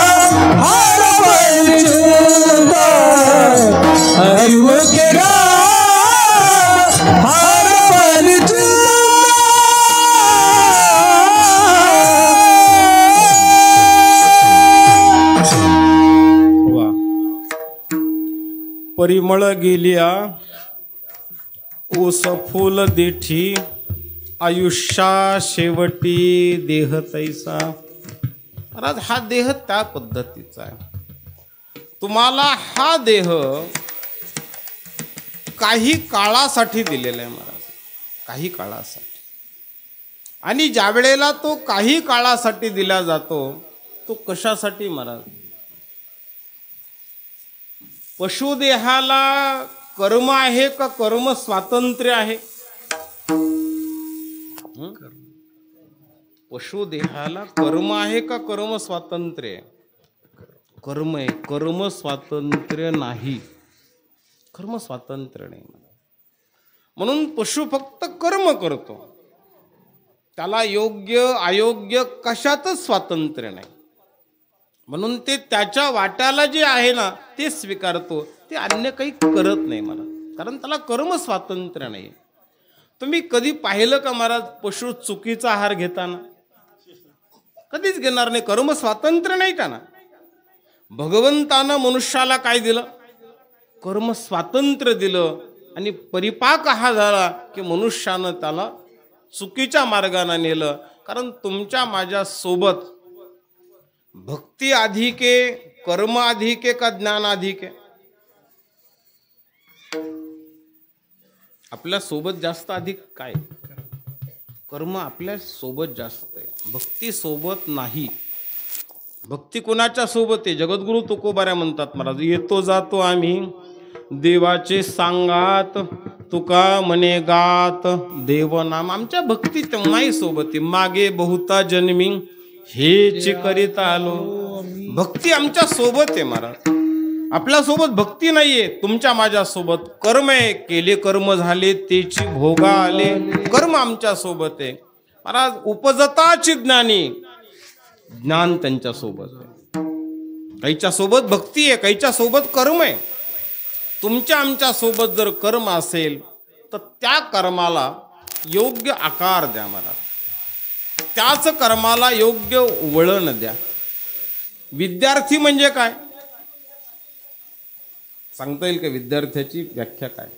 हर बलिचिंता, हरिमुखी गाता हर वा. परिमळ गेलिया ओस फूल देठी, आयुष्या शेवटी देह तैसा. महाराज हा देह त्या पद्धतीचा आहे. तुम्हाला हा देह काही काळासाठी दिलेला आहे महाराज, काही काळासाठी. आणि ज्या वेळेला तो काही काळासाठी दिला जातो तो कशासाठी महाराज. पशुदेहाला कर्म आहे का कर्म स्वातंत्र्य आहे. पशुदेहाला कर्म आहे का कर्म स्वातंत्र्य. कर्म आहे, कर्म स्वातंत्र्य नाही, कर्म स्वातंत्र्य नाही. म्हणून पशु फक्त कर्म करतो, त्याला योग्य अयोग्य कशातच स्वातंत्र्य नाही. म्हणून ते त्याच्या वाट्याला जे आहे ना ते स्वीकारतो, ते अन्य काही करत नाही मला, कारण त्याला कर्म स्वातंत्र्य नाही. तुम्ही कधी पाहिलं का महाराज पशु चुकीचा आहार घेताना. कधीच घेणार नाही, कर्म स्वातंत्र्य नाही त्यांना. भगवंतानं मनुष्याला काय दिलं, कर्म स्वातंत्र्य दिलं, आणि परिपाक हा झाला की मनुष्यानं त्याला चुकीच्या मार्गाने नेलं. कारण तुमच्या माझ्या सोबत भक्ती अधिक आहे, कर्म अधिक आहे का ज्ञान अधिक आहे. आपल्या सोबत जास्त अधिक काय, कर्म आपल्या सोबत जास्त आहे, भक्ती सोबत नाही. भक्ती कोणाच्या सोबत आहे. जगद्गुरु तुकोबाऱ्या म्हणतात महाराज, येतो जातो आम्ही देवाचे सांगात, तुका म्हणे गात देवनाम. आमच्या भक्ती तेव्हाही सोबत आहे. मागे बहुता जन्मी हेच करीत आलो. भक्ती आमच्या सोबत आहे महाराज. आपल्यासोबत भक्ती नाहीये, तुमच्या माझ्या सोबत कर्म आहे. केले कर्म झाले तेची भोगा आले, कर्म आमच्या सोबत आहे. महाराज उपजताची ज्ञानी, ज्ञान त्यांच्या सोबत आहे. काहीच्या सोबत भक्ती आहे, काहीच्या सोबत कर्म आहे. तुमच्या आमच्या सोबत जर कर्म असेल तर त्या कर्माला योग्य आकार द्या महाराज, त्याच कर्माला योग्य वळण द्या. विद्यार्थी म्हणजे काय सांगता येईल का? विद्यार्थ्याची व्याख्या काय?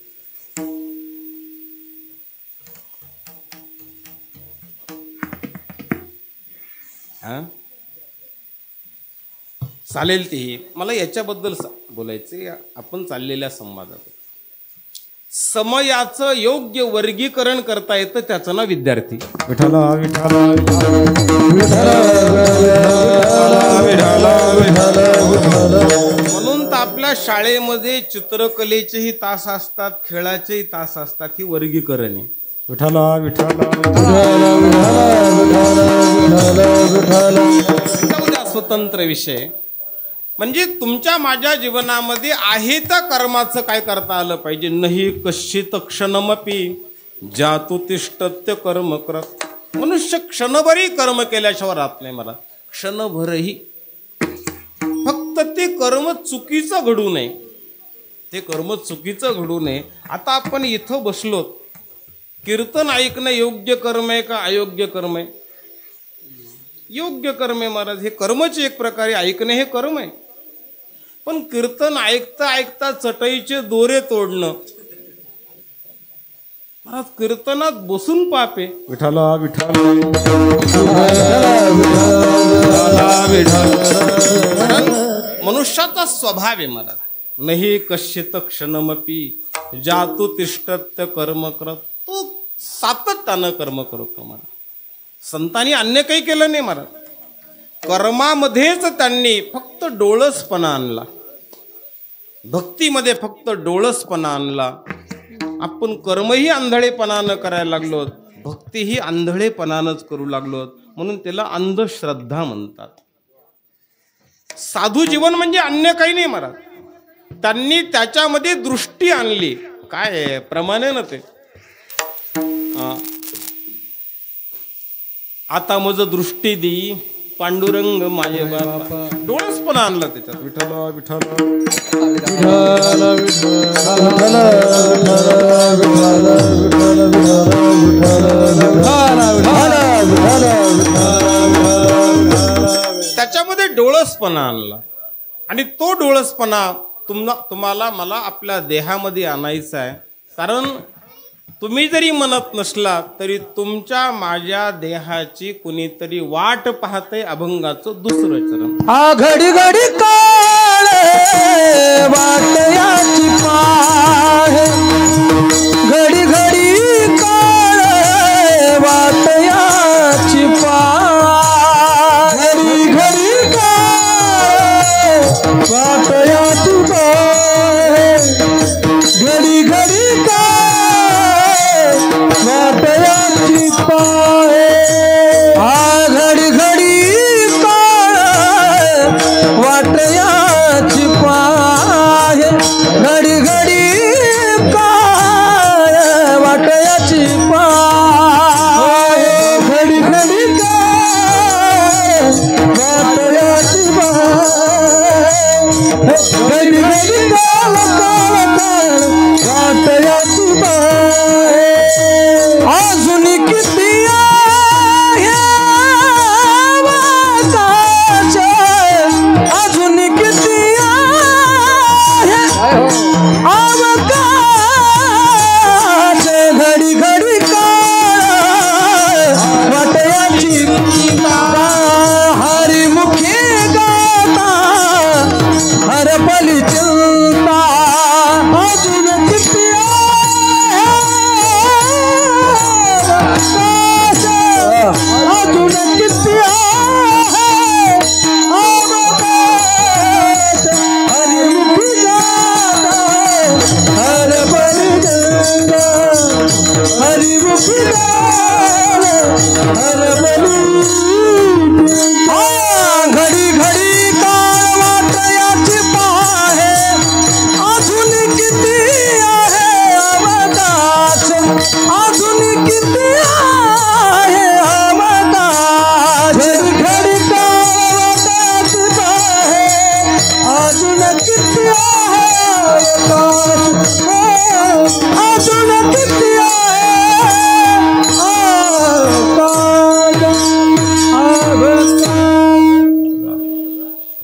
चालेल ते मला याच्याबद्दल बोलायचं. आपण चाललेल्या संवादात समयाचं योग्य वर्गीकरण करता येतं, त्याचं नाव विद्यार्थी. विठ्ठला विठ्ठला म्हणून तर आपल्या शाळेमध्ये चित्रकलेचेही तास असतात, खेळाचेही तास असतात. ही वर्गीकरण आहे. विठ्ठला विठ्ठला उद्या स्वतंत्र विषय म्हणजे तुमच्या माझ्या जीवनामध्ये आहे त्या कर्माचं काय करता आलं पाहिजे. नाही कश्चित क्षणमपि जातु तिष्ठत्य कर्म करत. मनुष्य क्षणभरही कर्म केल्याशिवाय राहत नाही. मला क्षणभरही फक्त ते कर्म चुकीचं घडू नये, ते कर्म चुकीचं घडू नये. आता आपण इथं बसलो, कीर्तन ऐकणं योग्य कर्म आहे का अयोग्य कर्म आहे? योग्य कर्म आहे महाराज. हे कर्मचे एक प्रकारे ऐकणे हे कर्म आहे. पण कीर्तन ऐकता ऐकता चटईचे दोरे तोडणं महाराज, कीर्तनात बसून पाप आहे. विठ्ठला विठ्ठला मनुष्याचा स्वभाव आहे महाराज. नाही कश्चित क्षणमपि जातु तिष्ठत्य कर्म करत. तो सातत्यानं कर्म करतो महाराज. संतांनी अन्य काही केलं नाही महाराज. कर्मामध्येच त्यांनी फक्त डोळसपणा आणला, भक्तीमध्ये फक्त डोळसपणा आणला. आपण कर्मही आंधळेपणानं करायला लागलो, भक्तीही आंधळेपणानंच करू लागलो. म्हणून त्याला अंधश्रद्धा म्हणतात. साधू जीवन म्हणजे अन्य काही नाही महाराज. त्यांनी त्याच्यामध्ये दृष्टी आणली. काय प्रमाणे ना ते आता मज दृष्टी देई पांडुरंग माये बापा. डोळसपणा आणला त्याच्यात. विठ्ठला विठ्ठला त्याच्यामध्ये डोळसपणा आणला. आणि तो डोळसपणा तुम्हाला मला आपल्या देहामध्ये आणायचा आहे. कारण तुम्ही जरी म्हणत नसला तरी तुमच्या माझ्या देहाची कुणीतरी वाट पाहते. अभंगाचं दुसरं चरण. आ घडी घडी काळे वाट याची पाहे, घडी घडी काळे वाट याची पाहे, घडी घडी काळे वाट याची पाहे, घडी घडी वाट याची पाहे. आ घडी घडी काळ वाट याची पाहे, घडी घडी काळ वाट याची पाहे.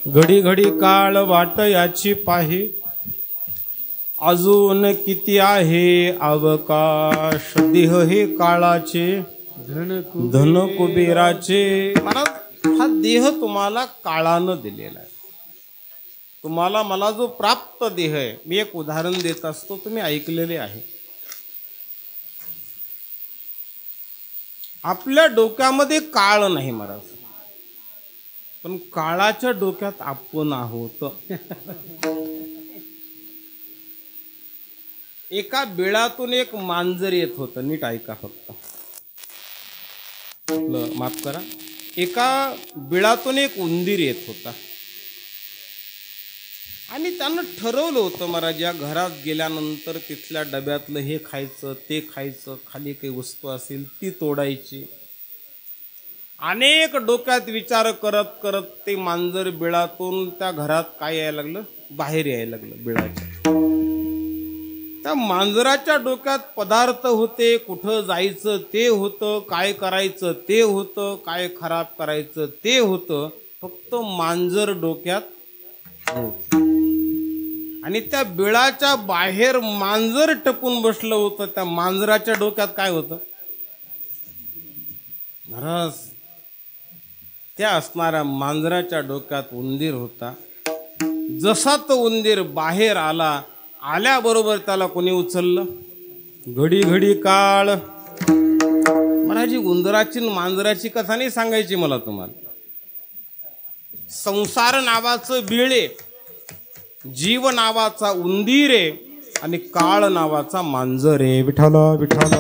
घडी घडी काळ वाट याची पाहे, अजून किती आहे अवकाश. देह हे काळाचे धन कुबेराचे. महाराज हा देह तुम्हाला काळानं दिलेला आहे. तुम्हाला मला जो प्राप्त देह आहे, मी एक उदाहरण देत असतो, तुम्ही ऐकलेले आहे. आपल्या डोक्यामध्ये काळ नाही महाराज, पण काळाच्या डोक्यात आपण आहोत. एका बिळातून एक मांजर येत होतं. नीट ऐका फक्त, माफ करा. एका बिळातून एक उंदीर येत होता आणि त्यानं ठरवलं होतं महाराज, या घरात गेल्यानंतर तिथल्या डब्यातलं हे खायचं, ते खायचं, खाली काही वस्तू असेल ती तोडायची. अनेक डोक्यात विचार करत करत ते मांजर बिळातून त्या घरात काय यायला लागलं, बाहेर यायला लागलं बिळाच्या. त्या मांजराच्या डोक्यात पदार्थ होते, कुठं जायचं ते होतं, काय करायचं ते होतं, काय खराब करायचं ते होतं, फक्त मांजर डोक्यात नव्हतं. आणि त्या बिळाच्या बाहेर मांजर टपून बसलं होतं. त्या मांजराच्या डोक्यात काय होतं महाराज, त्या असणाऱ्या मांजराच्या डोक्यात उंदीर होता. जसा तो उंदीर बाहेर आला, आल्याबरोबर त्याला कोणी उचललं. घडी घडी काळ. महाराज उंदराची मांजराची कथा नाही सांगायची मला तुम्हाला. संसार नावाचं बिळ आहे, जीव नावाचा उंदीर आहे आणि काळ नावाचा मांजर आहे. विठ्ठल विठ्ठल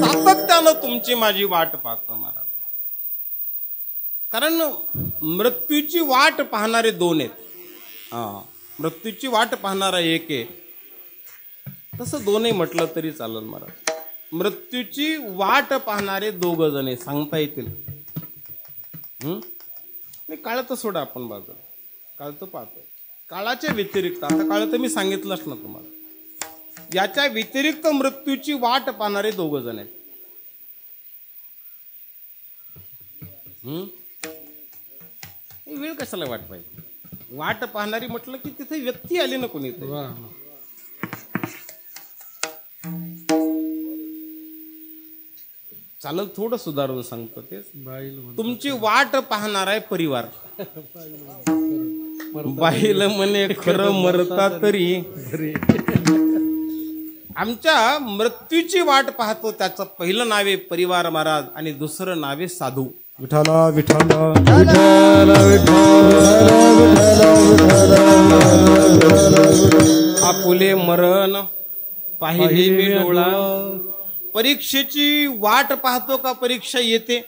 सातत्यानं तुमची माझी वाट पाहतो महाराज. कारण मृत्यूची वाट पाहणारे दोन आहेत. मृत्यूची वाट पाहणारा एक आहे, तसं दोनही म्हटलं तरी चालेल महाराज. मृत्यूची वाट पाहणारे दोघ जण सांगता येतील. मी काळ तर सोडा आपण बाजूला, काळ तर पाहतो. काळाच्या व्यतिरिक्त, आता काळ तर मी सांगितलंच ना तुम्हाला, याच्या व्यतिरिक्त मृत्यूची वाट पाहणारे दोघ जण आहेत. वेळ कशाला वाट पाहिजे, वाट पाहणारी म्हटलं की तिथे व्यक्ती आली ना कोणी. चालत थोडं सुधारून सांगतो. तेच तुमची वाट पाहणार आहे परिवार. बाईल म्हणे खरं मरता तरी, आमच्या मृत्यूची वाट पाहतो. त्याचं पहिलं नाव आहे परिवार महाराज आणि दुसरं नाव आहे साधू. विठाला विठाला आपुले मरण पाहिले मी डोळा. परीक्षेची वाट पाहतो का परीक्षा येते?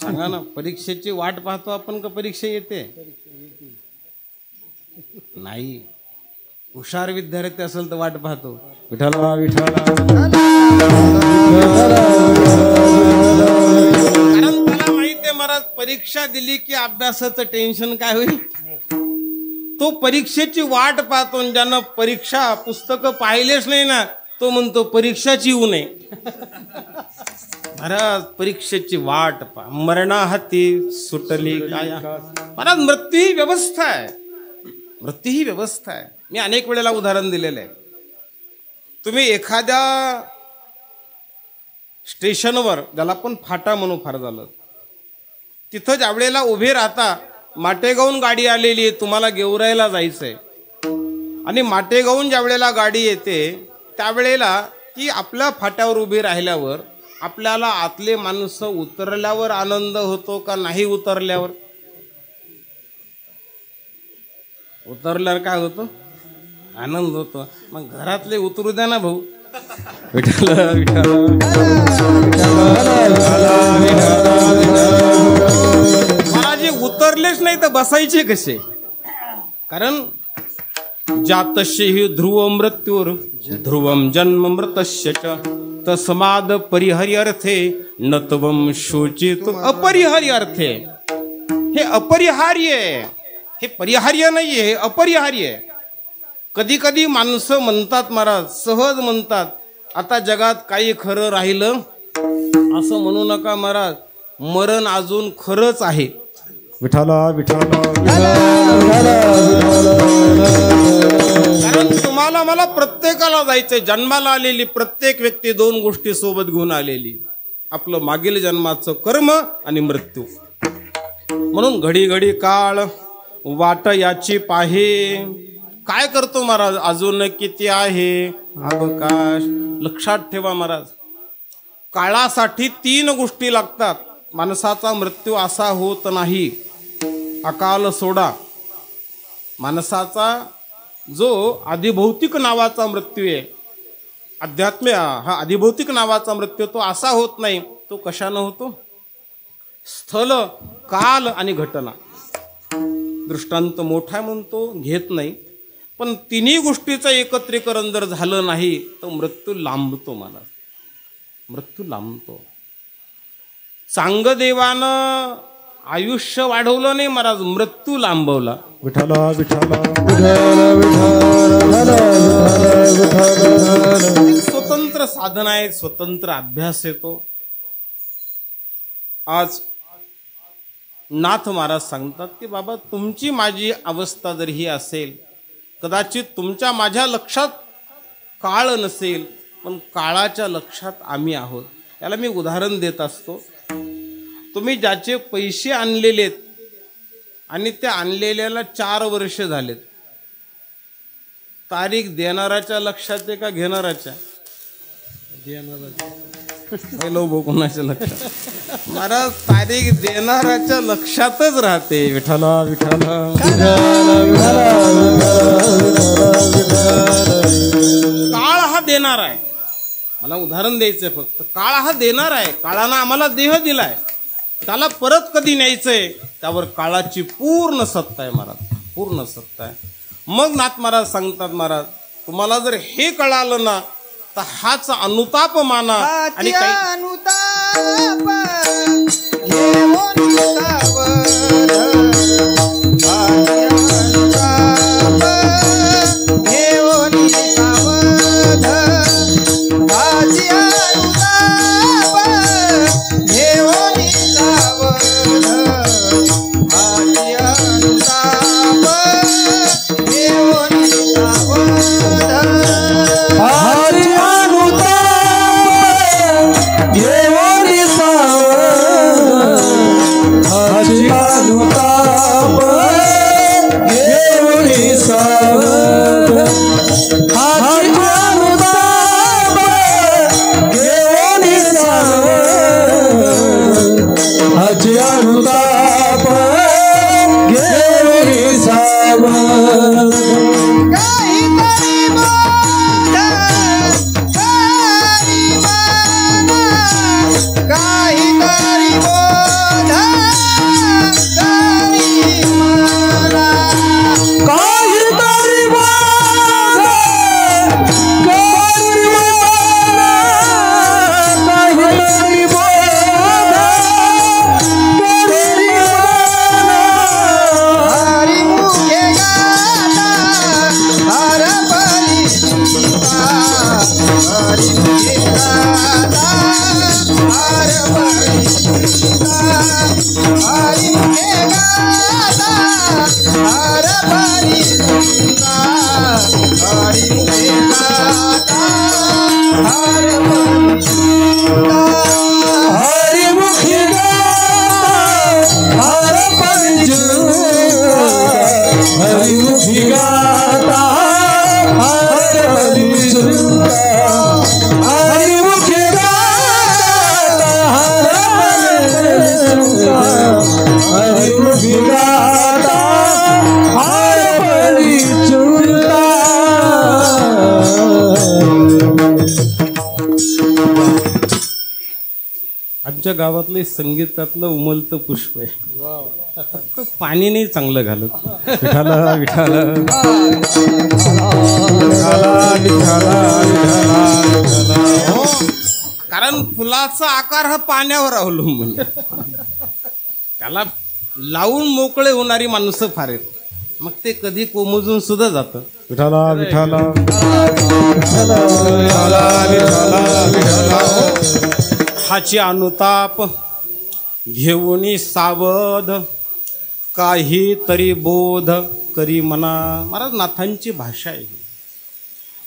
सांगा ना, परीक्षेची वाट पाहतो आपण का परीक्षा येते? नाही. हुशार विद्यार्थी असेल तर वाट पाहतो. विठाला विठाला. कारण त्याला माहिती आहे महाराज, परीक्षा दिली की अभ्यासाचं टेन्शन काय होईल. तो परीक्षेची वाट पाहतो. ज्यानं परीक्षा पुस्तकं पाहिलेच नाही ना, तो म्हणतो परीक्षाची येऊ नये. महाराज परीक्षेची वाट पहा. मरणा हाती सुटली काय. महाराज मृत्यू ही व्यवस्था आहे, मृत्यू ही व्यवस्था आहे. मी अनेक वेळेला उदाहरण दिलेलं आहे. तुम्ही एखाद्या स्टेशनवर, ज्याला पण फाटा म्हणून फार झालं, तिथं ज्या वेळेला उभे राहता, माटेगावून गाडी आलेली आहे, तुम्हाला गेवराईला जायचंय, आणि माटेगावून ज्या वेळेला गाडी येते त्यावेळेला की आपल्या फाट्यावर उभे राहिल्यावर आपल्याला आतले माणसं उतरल्यावर आनंद होतो का नाही उतरल्यावर? उतरल्यावर काय होतो? आनंद होतो. मग घरातले उतरू द्या ना भाऊ. विठ्ठल विठ्ठल. महाराज उतरलेच नाही तर बसायचे कसे? कारण जातस्य ध्रुव मृत्यूर ध्रुवम जन्म मृतस्य च तस्माद परिहार्यर्थे नत्वम शोचित अपरिहार्यर्थे. हे अपरिहार्य आहे, हे परिहार्य नाहीये, हे अपरिहार्य आहे. कधी कधी माणसं म्हणतात महाराज, सहज म्हणतात, आता जगात काही खरं राहिलं असं म्हणू नका महाराज, मरण अजून खरंच आहे. विठाला विठाला कारण तुम्हाला मला प्रत्येकाला जायचंय. जन्माला आलेली प्रत्येक व्यक्ती दोन गोष्टी सोबत घेऊन आलेली, आपलं मागील जन्माचं कर्म आणि मृत्यू. म्हणून घडी घडी काळ वाट याची पाहे. काय करतो महाराज, अजून किती आहे अवकाश. लक्षात ठेवा महाराज, काळासाठी 3 गोष्टी लागतात. माणसाचा मृत्यू असा होत नाही अकाल सोडा. माणसाचा जो अधिभौतिक नावाचा मृत्यू आहे, अध्यात्म हा अधिभौतिक नावाचा मृत्यू, तो असा होत नाही. तो कशानं होतो? स्थल, काल आणि घटना. दृष्टांत मोठा म्हणतो, घेत नाही, पण तिन्ही गोष्टीचं एकत्रीकरण जर झालं नाही तर मृत्यू लांबतो. मला मृत्यू लांबतो. चांगदेवानं आयुष्य वाढवलं नाही महाराज, मृत्यू लांबवला. विठाला विठाला स्वतंत्र साधना आहे, स्वतंत्र अभ्यास येतो. आज नाथ महाराज सांगतात की बाबा, तुमची माझी अवस्था जर ही असेल, कदाचित तुमच्या माझ्या लक्षात काळ नसेल, पण काळाच्या लक्षात आम्ही आहोत. याला मी उदाहरण देत असतो. तुम्ही ज्याचे पैसे आणलेलेत आणि त्या आणलेल्याला 4 वर्ष झालेत, तारीख देणाऱ्याच्या लक्षात आहे का घेणाऱ्याच्या? कोणाच्या लक्षात? महाराज, तारीख देणाऱ्याच्या लक्षातच राहते. विठाला विठाला काळ हा देणार आहे. मला उदाहरण द्यायचंय फक्त. काळ हा देणार आहे. काळानं आम्हाला देह दिलाय, त्याला परत कधी न्यायचंय त्यावर काळाची पूर्ण सत्ता आहे महाराज, पूर्ण सत्ता आहे. मग नाथ महाराज सांगतात, महाराज तुम्हाला जर हे कळालं ना तर हाच अनुताप माना. आणि आमच्या गावातलं संगीतातलं उमलतं पुष्प आहे. फक्त पाणी नाही चांगलं घालत. विठाला विठाला हो, कारण फुलाचा आकार हा पाण्यावर अवलंबून. त्याला लावून मोकळे होणारी माणसं फार आहेत. मग ते कधी कोमजून सुद्धा जातं. विठाला विठाला हाची अनुताप घेऊनी सावध काही तरी बोध करी मना. महाराज नाथांची भाषा आहे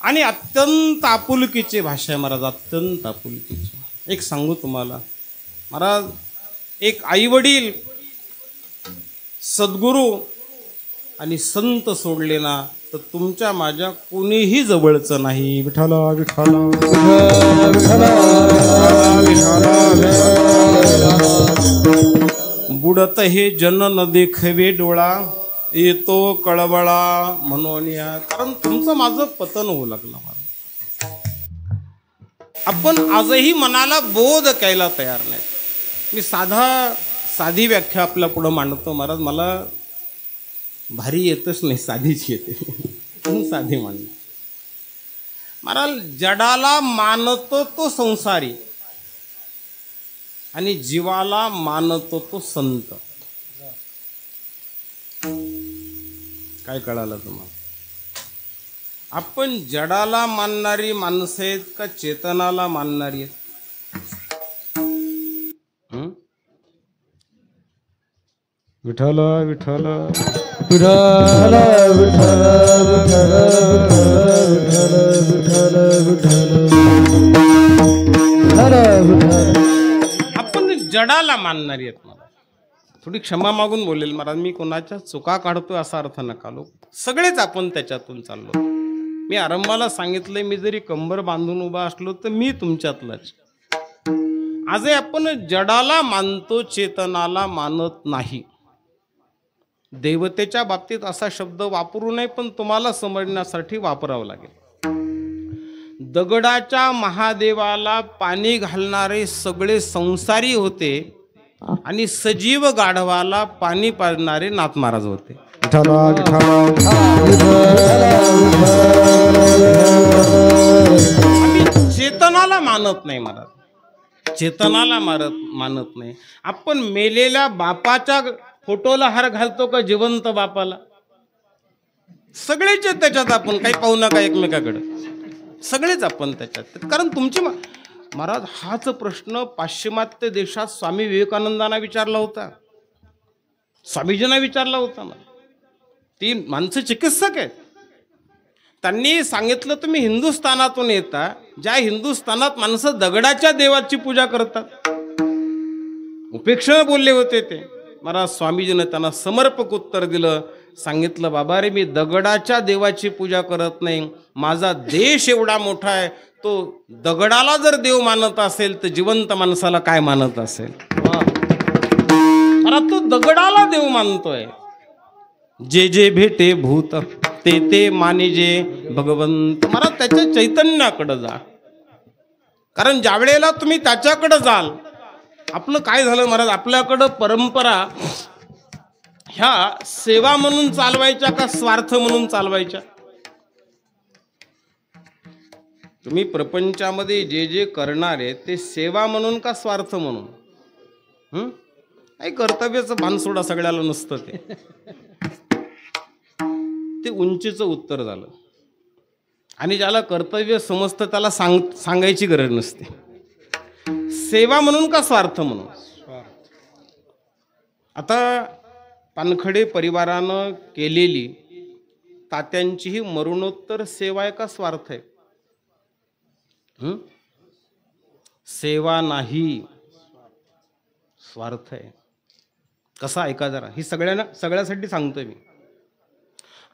आणि अत्यंत आपुलकीची भाषा आहे महाराज, अत्यंत आपुलकीची. एक सांगू तुम्हाला महाराज, एक आईवडील सद्गुरू आणि संत सोडले ना तर तुमच्या माझ्या कोणीही जवळचं नाही. विठाला विठाला बुडत हे जन न देखवे डोळा येतो कळवळा म्हणून या. कारण तुमचं माझं पतन होऊ लागलं मला. आपण आजही मनाला बोध करायला तयार नाही. मी साधी व्याख्या आपल्या पुढं मांडतो महाराज. मला भारी येतच नाही, साधीच येते. साधी मांडली महाराज. जडाला मानतो तो संसारी आणि जीवाला मानतो तो संत. काय कळालं तुम्हाला? आपण जडाला मानणारी माणसं आहेत का चेतनाला मानणारी आहेत? विठाला विठाला विठाला विठाला आपण जडाला मानणारी आहेत. मला थोडी क्षमा मागून बोलेल महाराज. मी कोणाच्या चुका काढतोय असा अर्थ नका लो. सगळेच आपण त्याच्यातून चाललो. मी आरंभाला सांगितलंय, मी जरी कंबर बांधून उभा असलो तर मी तुमच्यातलाच. आजही आपण जडाला मानतो, चेतनाला मानत नाही. देवतेच्या बाबतीत असा शब्द वापरू नये, पण तुम्हाला समजण्यासाठी वापरावं लागेल. दगडाच्या महादेवाला पाणी घालणारे सगळे संसारी होते आणि सजीव गाढवाला पाणी पाजणारे नाथ महाराज होते. विठाला विठाला आम्ही चेतनाला मानत नाही महाराज, चेतनाला मानत नाही. आपण मेलेल्या बापाच्या फोटोला हार घालतो का जिवंत बापाला? सगळेच त्याच्यात. आपण काही पाहू नका एकमेकाकडे, सगळेच आपण त्याच्यात. कारण तुमची महाराज हाच प्रश्न पाश्चिमात्य देशात स्वामी विवेकानंदांना विचारला होता, स्वामीजींना विचारला होता. ती माणसं चिकित्सक आहेत. त्यांनी सांगितलं तुम्ही हिंदुस्थानातून येता, ज्या हिंदुस्थानात माणसं दगडाच्या देवाची पूजा करतात. उपेक्षा बोलले होते ते महाराज. स्वामीजीनं त्यांना समर्पक उत्तर दिलं. सांगितलं, बाबा रे, मी दगडाच्या देवाची पूजा करत नाही. माझा देश एवढा मोठा आहे, तो दगडाला जर देव मानत असेल तर जिवंत माणसाला काय मानत असेल? अरे तो दगडाला देव मानतोय. जे जे भेटे भूत ते ते मानिजे भगवंत. मला त्याच्या चैतन्याकडे जा. कारण ज्या वेळेला तुम्ही त्याच्याकडे जाल, आपलं काय झालं महाराज, आपल्याकडं परंपरा ह्या सेवा म्हणून चालवायच्या का स्वार्थ म्हणून चालवायच्या? तुम्ही प्रपंचामध्ये जे जे करणार आहे ते सेवा म्हणून का स्वार्थ म्हणून? काही कर्तव्याचं भान सोडा, सगळ्याला नसतं ते उंचीचं उत्तर झालं. आणि ज्याला कर्तव्य समजतं त्याला सांगायची गरज नसते. सेवा म्हणून का स्वार्थ म्हणून? आता पानखडे परिवारानं केलेली तात्यांची ही मरणोत्तर सेवा आहे का स्वार्थ आहे? सेवा नाही, स्वार्थ आहे. कसा ऐका जरा, ही सगळ्यासाठी सांगतोय मी.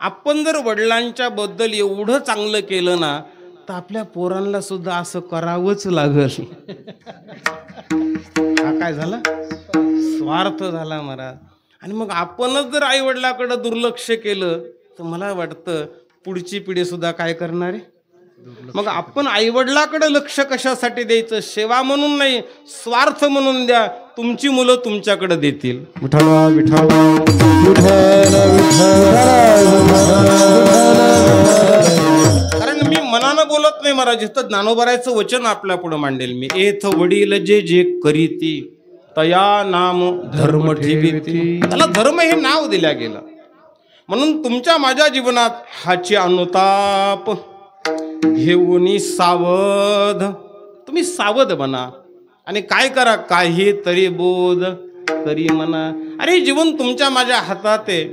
आपण जर वडिलांच्या बद्दल एवढं चांगलं केलं ना तर आपल्या पोरांना सुद्धा असं करावंच लागल. हा काय झाला? स्वार्थ झाला महाराज. आणि मग आपणच जर आई वडिलाकडे दुर्लक्ष केलं तर मला वाटतं पुढची पिढी सुद्धा काय करणार आहे? मग आपण आई वडिलाकडे लक्ष कशासाठी द्यायचं? सेवा म्हणून नाही, स्वार्थ म्हणून द्या. तुमची मुलं तुमच्याकडे देतील. विठाला विठाला कारण मी मनानं बोलत नाही महाराज. इथं ज्ञानोबरायचं वचन आपल्या पुढे मांडेल मी. एथ वडील जे जे करीती तया नाम धर्म ठेवीती. त्याला धर्म हे नाव दिल्या गेलं. म्हणून तुमच्या माझ्या जीवनात हाची अनुताप घेऊन सावध, तुम्ही सावध बना आणि काय करा, काही तरी बोध करी म्हणा. अरे जीवन तुमच्या माझ्या हातात आहे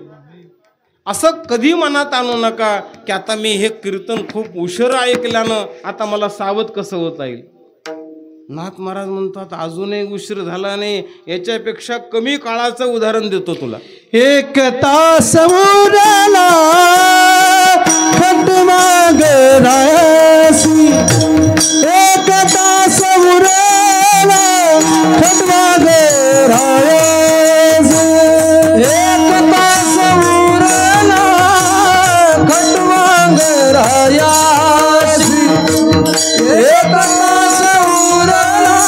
असं कधी मनात आणू नका की आता मी हे कीर्तन खूप उशिरा ऐकल्यानं आता मला सावध कसं होता येईल. नाथ महाराज म्हणतात अजूनही उशीर झाला नाही, याच्यापेक्षा कमी काळाचं उदाहरण देतो तुला. एक तास उरला खटमाग रायासी, एक तास उरला खटमाग रायासी, एक तास उरला खटमाग रायासी, एक तास उरला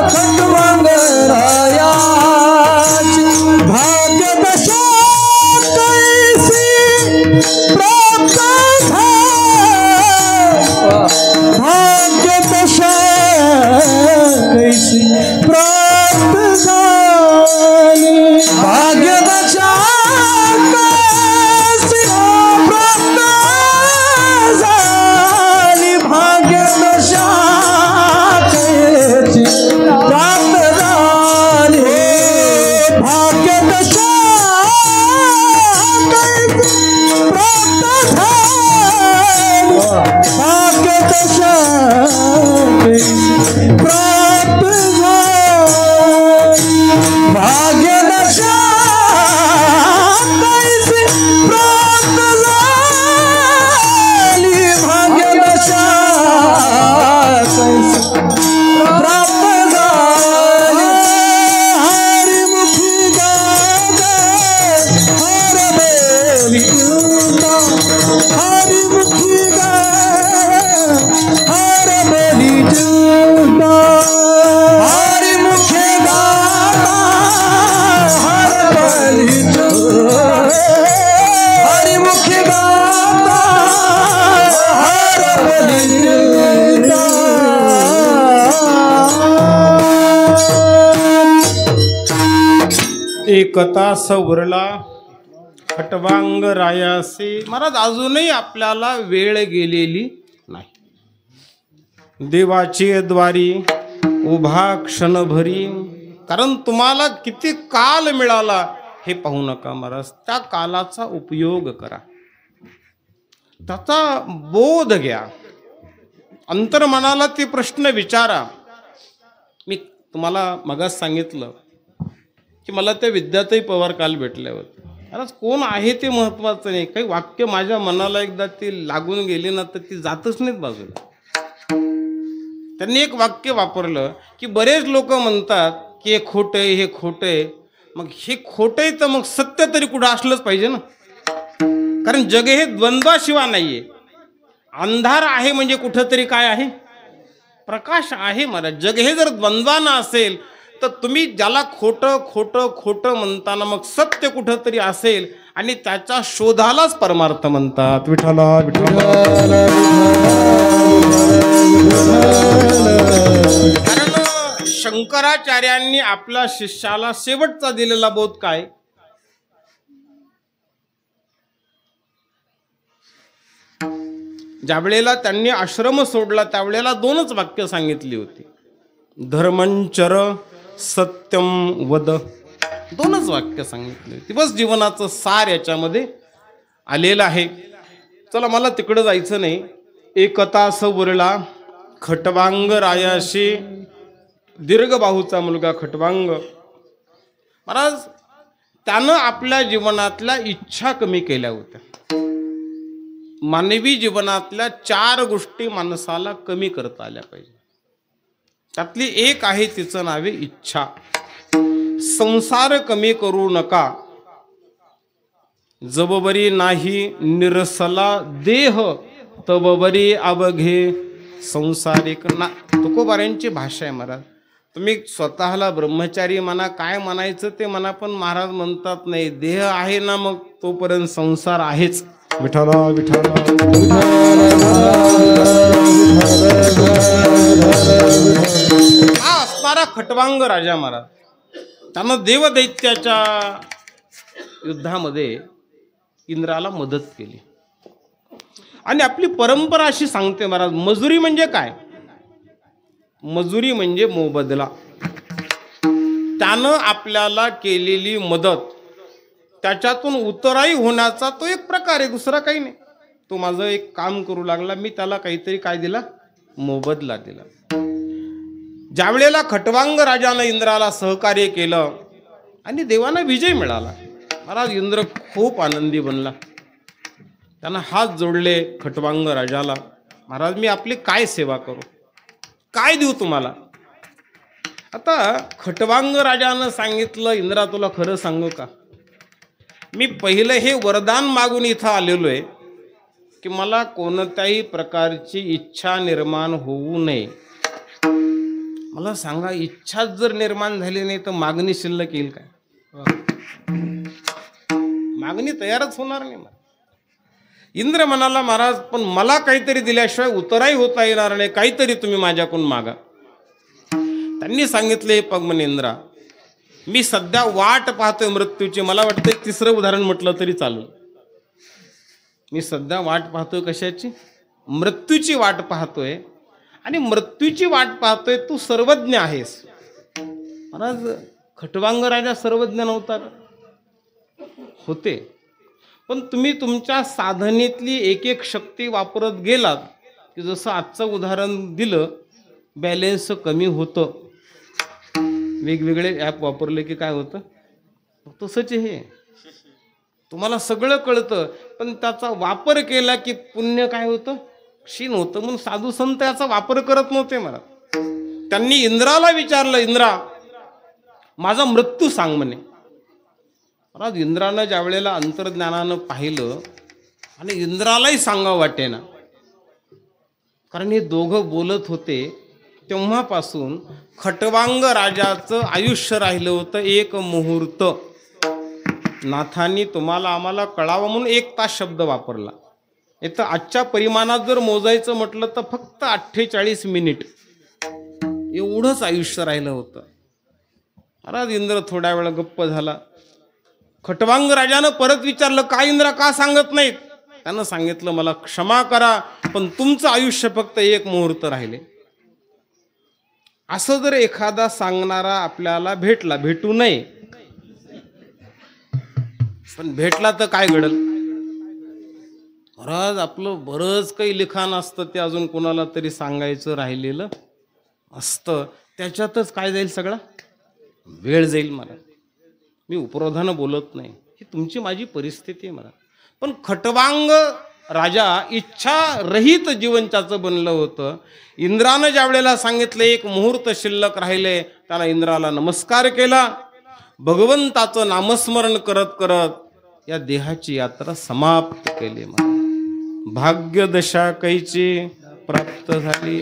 खटमाग रायासी. भाग्य दशा कैसी प्राप्त भाग्य दशा कैसी प्राप्त झाली, भाग्य दशा कैसी प्राप्त झाली, भाग्य दशा कैसी प्राप्त झाली, भाग्य दशा प्राप्त भाग्य दशा कैसी प्राप्त झाली, भाग्य दशा कैसी प्राप्त झाली. हरिमुखी गागा हर बेली चुंदा, हरिमुखी हर बेली चुंदा, हरिमुखी गागा हर बेली चुंदा, हरिमुखी गागा हर बेली चुंदा. एक तास उरला खटवांग रायासे. महाराज अजूनही आपल्याला वेळ गेलेली नाही. देवाची द्वारी उभा क्षणभरी, कारण तुम्हाला किती काल मिळाला हे पाहू नका महाराज, त्या कालाचा उपयोग करा, त्याचा बोध घ्या, अंतर्मनाला ते प्रश्न विचारा. मी तुम्हाला मगाच सांगितलं की मला त्या विद्याताई पवार काल भेटल्या होत्या. महाराज कोण आहे ते महत्वाचं नाही, काही वाक्य माझ्या मनाला एकदा ती लागून गेली ना तर ती जातच नाहीत बाजूला. त्यांनी एक वाक्य वापरलं की बरेच लोक म्हणतात की हे खोटं आहे, हे खोटं आहे. मग हे खोटं आहे तर मग सत्य तरी कुठं असलंच पाहिजे ना, कारण जग हे द्वंद्वाशिवाय नाहीये. अंधार आहे म्हणजे कुठंतरी काय आहे, प्रकाश आहे. मला जग हे जर द्वंद्वानं असेल तर तुम्ही ज्याला खोटं खोटं खोटं म्हणताना मग सत्य कुठंतरी असेल आणि त्याच्या शोधालाच परमार्थ म्हणतात. विठ्ठला विठ्ठला. कारण शंकराचार्यांनी आपल्या शिष्याला शेवटचा दिलेला बोध काय, ज्या वेळेला त्यांनी आश्रम सोडला त्यावेळेला दोनच वाक्य सांगितली होती, धर्मंचर सत्यम वद. दोनच वाक्य सांगितली होती, बस जीवनाचं सार याच्यामध्ये आलेलं आहे. चला मला तिकडं जायचं नाही. एक तास उरला खटवांग रायाशी, दीर्घ बाहूचा मुलगा खटवांग. महाराज त्यानं आपल्या जीवनातल्या इच्छा कमी केल्या होत्या. मानवी जीवनातल्या 4 गोष्टी माणसाला कमी करता आल्या पाहिजे. त्यातली एक आहे तिचं नावे इच्छा. संसार कमी करू नका, जबबरी नाही निरसला देह, तबबरी अवघे संसारिक ना. तुकोबाऱ्यांची भाषा आहे महाराज. तुम्ही स्वतःला ब्रह्मचारी म्हणा, काय म्हणायचं ते म्हणा, पण महाराज म्हणतात नाही, देह आहे ना मग तोपर्यंत संसार आहेच. विठ्ठला विठ्ठला. हा असणारा खटवांग राजा महाराज, त्यानं देवदैत्याच्या युद्धामध्ये इंद्राला मदत केली. आणि आपली परंपरा अशी सांगते महाराज, मजुरी म्हणजे काय? मजुरी म्हणजे मोबदला. त्यानं आपल्याला केलेली मदत, त्याच्यातून उतराई होण्याचा तो एक प्रकार आहे, दुसरा काही नाही. तो माझं एक काम करू लागला, मी त्याला काहीतरी काय दिला? मोबदला दिला. ज्या वेळेला खटवांग राजानं इंद्राला सहकार्य केलं आणि देवांना विजय मिळाला, महाराज इंद्र खूप आनंदी बनला. त्यानं हात जोडले खटवांग राजाला, महाराज मी आपली काय सेवा करू, काय देऊ तुम्हाला? आता खटवांग राजानं सांगितलं, इंद्रा तुला खरं सांगू का, मी पहिलं हे वरदान मागून इथं आलेलो आहे की मला कोणत्याही प्रकारची इच्छा निर्माण होऊ नये. मला सांगा, इच्छा जर निर्माण झाली नाही तर मागणी शिल्लक येईल काय? मागणी तयारच होणार नाही. इंद्र म्हणाला, महाराज पण मला काहीतरी दिल्याशिवाय उतराई होता येणार नाही, काहीतरी तुम्ही माझ्याकडून मागा. त्यांनी सांगितले, पद्मनेंद्रा मी सध्या वाट पाहतोय मृत्यूची. मला वाटतं तिसरं उदाहरण म्हटलं तरी चालेल. मी सध्या वाट पाहतोय कशाची? मृत्यूची वाट पाहतोय. आणि मृत्यूची वाट पाहतोय, तू सर्वज्ञ आहेस. महाराज खटवांग राजा सर्वज्ञ नव्हता का? होते. पण तुम्ही तुमच्या साधनेतली एक एक शक्ती वापरत गेलात की जसं आजचं उदाहरण दिलं, बॅलेन्स कमी होतं. वेगवेगळे ॲप वापरले की काय होतं? तसंच हे तुम्हाला सगळं कळतं, पण त्याचा वापर केला की पुण्य काय होतं? क्षीण होतं. म्हणून साधू संत याचा वापर करत नव्हते. मला त्यांनी इंद्राला विचारलं, इंद्रा माझा मृत्यू सांग म्हणे. महाराज इंद्रानं ज्या वेळेला अंतर्ज्ञानानं पाहिलं आणि इंद्रालाही सांगावं वाटेना, कारण हे दोघं बोलत होते, तेव्हापासून खटवांग राजाचं आयुष्य राहिलं होतं 1 मुहूर्त. नाथांनी तुम्हाला आम्हाला कळावं म्हणून 1 तास शब्द वापरला. इथं आजच्या परिमाणात जर मोजायचं म्हटलं तर फक्त 48 मिनिट एवढंच आयुष्य राहिलं होतं. महाराज इंद्र थोड्या वेळा गप्प झाला. खटवांग राजानं परत विचारलं, काय इंद्रा का सांगत नाहीत? त्यानं सांगितलं, मला क्षमा करा पण तुमचं आयुष्य फक्त 1 मुहूर्त राहिले. असं जर एखादा सांगणारा आपल्याला भेटला, भेटू नये, पण भेटला तर काय घडल? महाराज आपलं बरंच काही लिखाण असतं, ते अजून कोणाला तरी सांगायचं राहिलेलं असतं. त्याच्यातच काय जाईल? सगळा वेळ जाईल. मला मी उपरोधानं बोलत नाही, ही तुमची माझी परिस्थिती आहे. मला पण खटवांग राजा इच्छा रहित जीवनच्याचं बनलं होतं. इंद्रानं ज्या वेळेला सांगितलं 1 मुहूर्त शिल्लक राहिले, त्याला इंद्राला नमस्कार केला. भगवंताचं नामस्मरण करत करत या देहाची यात्रा समाप्त केली. भाग्यदशा कैची प्राप्त झाली.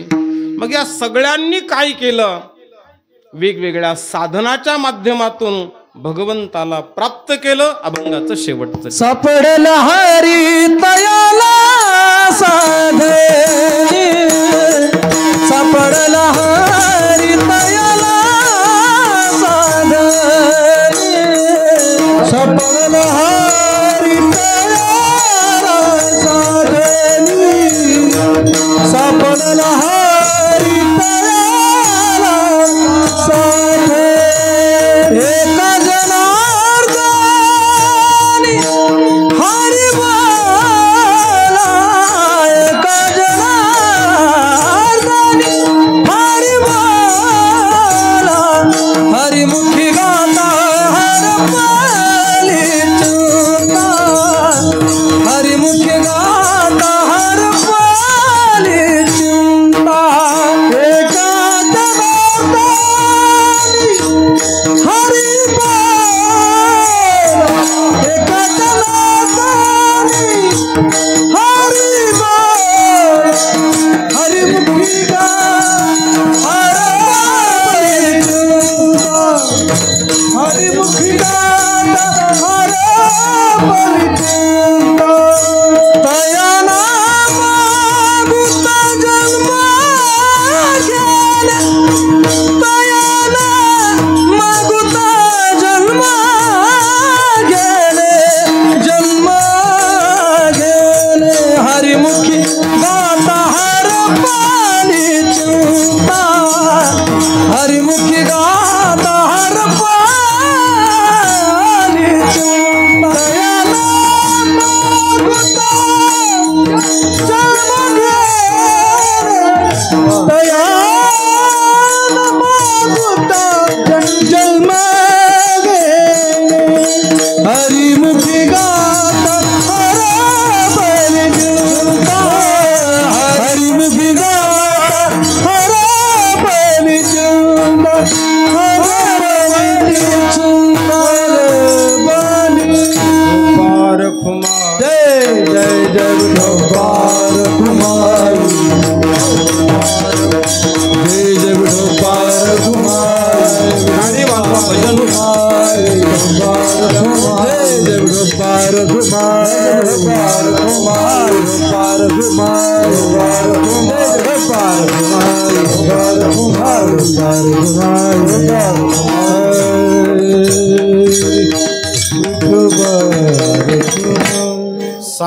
मग या सगळ्यांनी काय केलं? वेगवेगळ्या साधनाच्या माध्यमातून भगवंताला प्राप्त केलं. अभंगाचं शेवटचं, सापडला हरी तयाला साधे, सापडला हरी तयाला साधे, सापडला हरी तयाला साधे, सापडला हरी तयाला साधे. एका जनार्दनी हरी बोला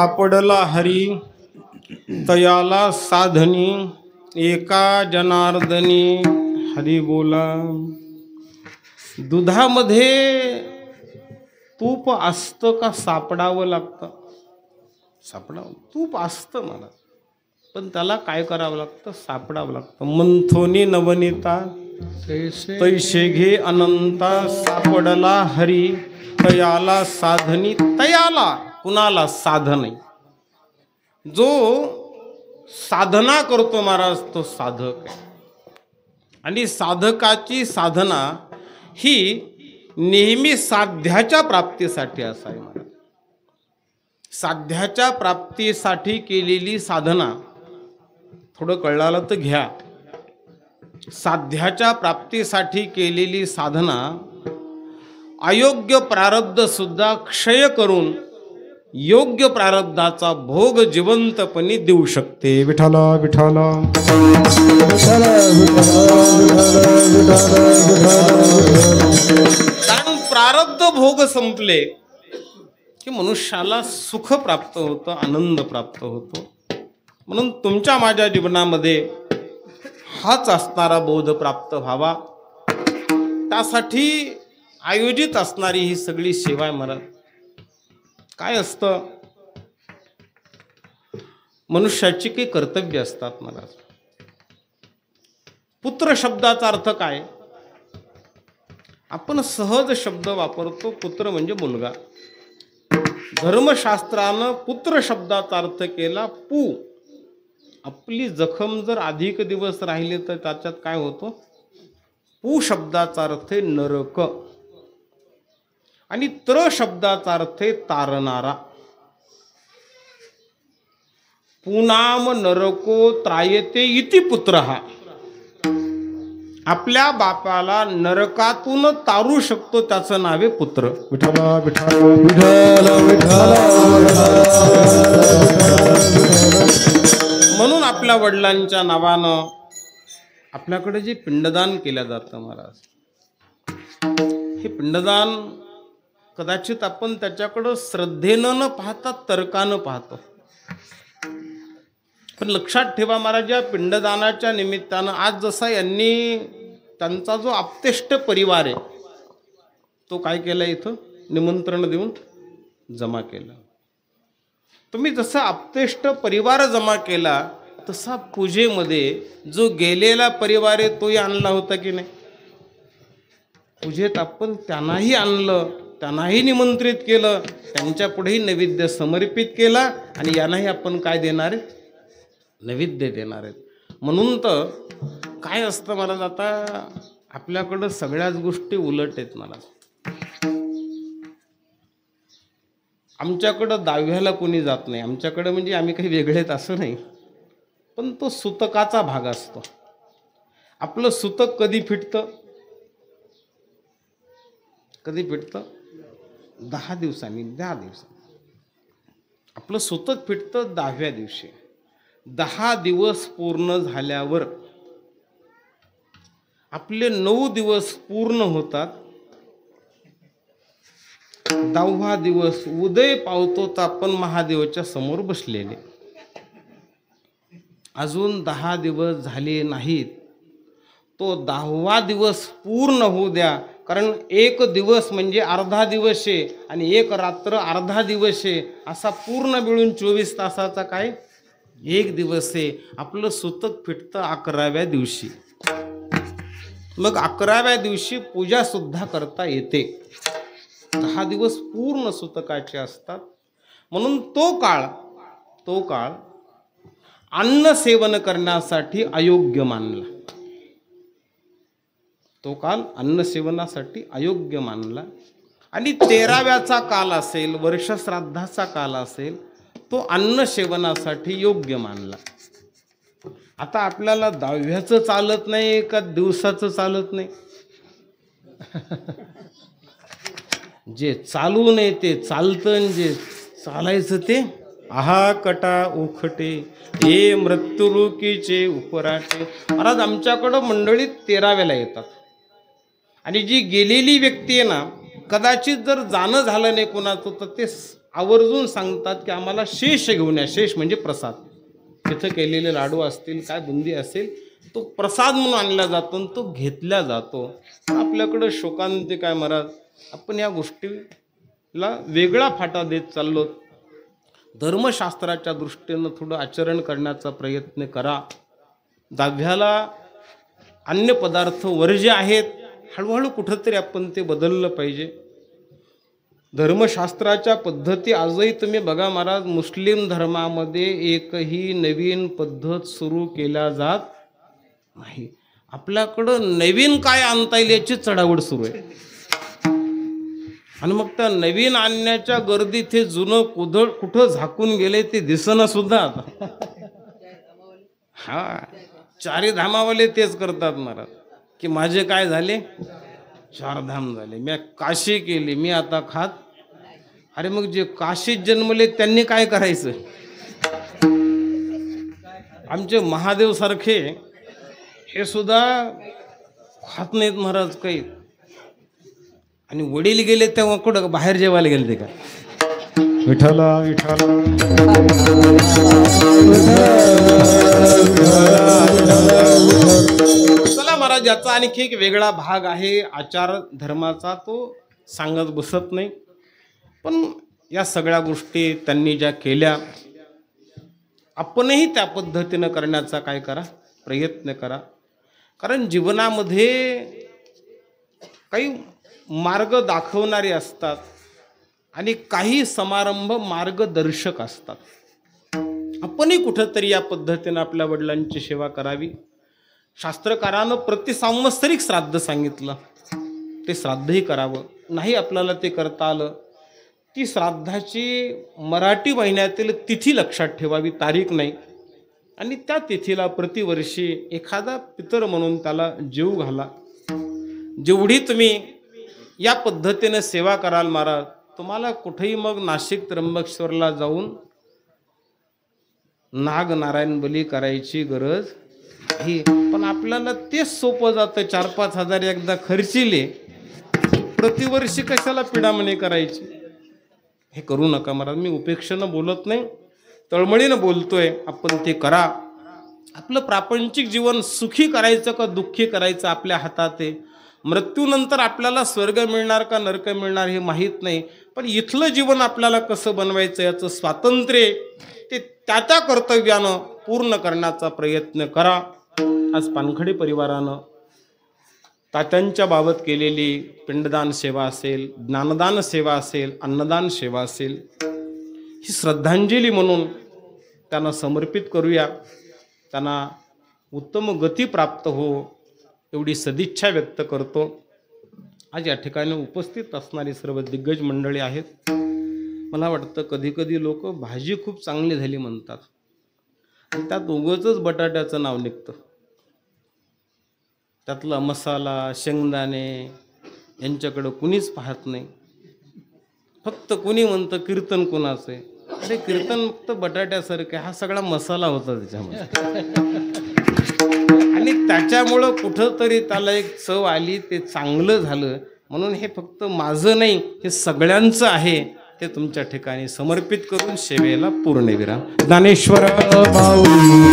सापडला हरी तयाला साधनी एका जनार्दनी हरी बोला. दुधामध्ये तूप असतं का सापडावं लागतं? सापडावं. तूप असतं मला, पण त्याला काय करावं लागतं? सापडावं लागतं. मंथोनी नवनीता तैसे घे अनंता सापडला हरी तयाला साधनी. तयाला कुणाला? साधन. जो साधना करतो महाराज तो साधक आहे. आणि साधकाची साधना ही नेहमी साध्याच्या प्राप्तीसाठी असावी महाराज. साध्याच्या प्राप्तीसाठी केलेली साधना थोडं कळलं तर घ्या. साध्याच्या प्राप्तीसाठी केलेली साधना अयोग्य प्रारब्ध सुद्धा क्षय करून योग्य प्रारब्धाचा भोग जिवंतपणे देऊ शकते. विठाला विठाला. कारण प्रारब्ध भोग संपले की मनुष्याला सुख प्राप्त होतं, आनंद प्राप्त होतो. म्हणून तुमच्या माझ्या जीवनामध्ये हाच असणारा बोध प्राप्त व्हावा, त्यासाठी आयोजित असणारी ही सगळी सेवा आहे महाराज. काय असतं? मनुष्याची काही कर्तव्य असतात महाराज. पुत्र शब्दाचा अर्थ काय? आपण सहज शब्द वापरतो, पुत्र म्हणजे मुलगा. धर्मशास्त्रानं पुत्र शब्दाचा अर्थ केला पू. आपली जखम जर अधिक दिवस राहिले तर त्याच्यात काय होतो? पू शब्दाचा अर्थ आहे नरक. आणि त्र शब्दाचा अर्थ आहे तारणारा. पुनाम नरको त्रायते इति पुत्र. हा आपल्या बापाला नरकातून तारू शकतो त्याचं नाव आहे पुत्र. विठाला विठाला विठाला विठाला. म्हणून आपल्या वडिलांच्या नावानं आपल्याकडे जे पिंडदान केलं जातं महाराज, हे पिंडदान कदाचित आपण त्याच्याकडं श्रद्धेनं न पाहता तर्कानं पाहतो. पण लक्षात ठेवा महाराज, या पिंडदानाच्या निमित्तानं आज जसा यांनी त्यांचा जो आप्तेष्ट परिवार आहे तो काय केला, इथं निमंत्रण देऊन जमा केलं. तुम्ही जसा आप्तेष्ट परिवार जमा केला तसा पूजेमध्ये जो गेलेला परिवार आहे तोही आणला होता की नाही? पूजेत आपण त्यांनाही आणलं, त्यांनाही निमंत्रित केलं, त्यांच्या पुढेही नैवेद्य समर्पित केला आणि यांनाही आपण काय देणार आहे? नैवेद्य देणार आहेत. म्हणून तर काय असतं महाराज, आता आपल्याकडं सगळ्याच गोष्टी उलट आहेत महाराज. आमच्याकडं दहाव्याला कोणी जात नाही. आमच्याकडं म्हणजे आम्ही काही वेगळेत असं नाही, पण तो सुतकाचा भाग असतो. आपलं सुतक कधी फिटतं? कधी फिटतं? 10 दिवसांनी, 10 दिवसांनी. आपलं सुतक फिटतं 10व्या दिवशी. 10 दिवस पूर्ण झाल्यावर आपले 9 दिवस पूर्ण होतात. 10वा दिवस उदय पावतो तर आपण महादेवाच्या समोर बसलेले. अजून 10 दिवस झाले नाहीत, तो 10वा दिवस पूर्ण होऊ द्या. कारण एक दिवस म्हणजे अर्धा दिवस आहे आणि एक रात्र अर्धा दिवस आहे, असा पूर्ण मिळून 24 तासाचा काय एक दिवस आहे. आपलं सुतक फिटतं 11व्या दिवशी. मग 11व्या दिवशी पूजा सुद्धा करता येते. 10 दिवस पूर्ण सुतकाचे असतात. म्हणून तो काळ अन्न सेवन करण्यासाठी अयोग्य मानला. तो काल अन्न सेवनासाठी अयोग्य मानला. आणि 13व्याचा काल असेल, वर्षश्राद्धाचा काल असेल, तो अन्न सेवनासाठी योग्य मानला. आता आपल्याला 10व्याचं चालत नाही का दिवसाचं चालत नाही? जे चालू नये ते चालतं, जे चालायचं ते आहा कटा उखटे हे मृत्युरुकीचे उपराटे. महाराज आमच्याकडं मंडळीत 13व्याला येतात. आणि जी गेलेली व्यक्ती आहे ना, कदाचित जर जाणं झालं नाही कोणाचं तर ते आवर्जून सांगतात की आम्हाला शेष घेऊन या. शेष म्हणजे प्रसाद. तिथं केलेले लाडू असतील, काय बुंदी असेल, तो प्रसाद म्हणून आणला जातो आणि तो घेतला जातो. आपल्याकडं शोकांती काय महाराज, आपण या गोष्टीला वेगळा फाटा देत चाललो. धर्मशास्त्राच्या दृष्टीनं थोडं आचरण करण्याचा प्रयत्न करा. दहाव्याला अन्य पदार्थ वर्ज्य आहेत, हळूहळू कुठंतरी आपण ते बदललं पाहिजे. धर्मशास्त्राच्या पद्धती आजही तुम्ही बघा महाराज, मुस्लिम धर्मामध्ये एकही नवीन पद्धत सुरू केल्या जात नाही. आपल्याकडं नवीन काय आणता येईल याची चढावड सुरू आहे. आणि मग त्या नवीन आणण्याच्या गर्दीत हे जुनं कुठं झाकून गेले ते दिसणं सुद्धा आता. हा, चारी धामावाले तेच करतात महाराज की माझे काय झाले, 4 धाम झाले, मी काशी केली, मी आता खात. अरे मग जे काशीत जन्मले त्यांनी काय करायचं. आमचे महादेव सारखे हे सुद्धा खात नाहीत महाराज काही. आणि वडील गेले तेव्हा कुठं बाहेर जेवायला गेले ते का. विठ्ठला विठ्ठला चला महाराज, याचा आणखी एक वेगळा भाग आहे आचार धर्माचा, तो सांगत बसत नाही. पण या सगळ्या गोष्टी त्यांनी ज्या केल्या, आपणही त्या पद्धतीनं करण्याचा काय करा, प्रयत्न करा. कारण जीवनामध्ये काही मार्ग दाखवणारे असतात आणि काही समारंभ मार्गदर्शक असतात. आपणही कुठंतरी या पद्धतीनं आपल्या वडिलांची सेवा करावी. शास्त्रकारानं प्रतिसांवत्सरिक श्राद्ध सांगितलं, ते श्राद्धही करावं. नाही आपल्याला ते करता आलं, ती श्राद्धाची मराठी महिन्यातील तिथी लक्षात ठेवावी, तारीख नाही. आणि त्या तिथीला प्रतिवर्षी एखादा पितर म्हणून त्याला जीव घाला. जेवढी तुम्ही या पद्धतीने सेवा कराल महाराज, तुम्हाला कुठेही मग नाशिक त्र्यंबकेश्वरला जाऊन नाग नारायण बली करायची गरज नाही. पण आपल्याला तेच सोपं जातं. 4-5 हजार एकदा खर्चिले, प्रतिवर्षी कशाला पिडामणी करायची. हे करू नका महाराज. मी उपेक्षेनं बोलत नाही, तळमळीनं बोलतोय. आपण ते करा. आपलं प्रापंचिक जीवन सुखी करायचं का दुःखी करायचं आपल्या हातात आहे. मृत्यूनंतर आपल्याला स्वर्ग मिळणार का नरक मिळणार हे माहीत नाही, पण इथलं जीवन आपल्याला कसं बनवायचं याचं स्वातंत्र्य ते त्या कर्तव्यानं पूर्ण करण्याचा प्रयत्न करा. आज पानखडी परिवारानं तात्यांच्या बाबत केलेली पिंडदान सेवा असेल, ज्ञानदान सेवा असेल, अन्नदान सेवा असेल, ही श्रद्धांजली म्हणून त्यांना समर्पित करूया. त्यांना उत्तम गती प्राप्त हो एवढी सदिच्छा व्यक्त करतो. आज या ठिकाणी उपस्थित असणारी सर्व दिग्गज मंडळी आहेत. मला वाटतं कधी कधी लोक भाजी खूप चांगली झाली म्हणतात आणि त्यात उगाचच बटाट्याचं नाव निघतं. त्यातला मसाला, शेंगदाणे यांच्याकडं कुणीच पाहत नाही. फक्त कुणी म्हणतं कीर्तन कुणाचं आहे. अरे कीर्तन फक्त बटाट्यासारखं, हा सगळा मसाला होता त्याच्यामध्ये. आणि त्याच्यामुळं कुठंतरी त्याला एक चव आली, ते चांगलं झालं. म्हणून हे फक्त माझं नाही, हे सगळ्यांचं आहे. ते तुमच्या ठिकाणी समर्पित करून सेवेला पूर्णविराम. ज्ञानेश्वर माऊली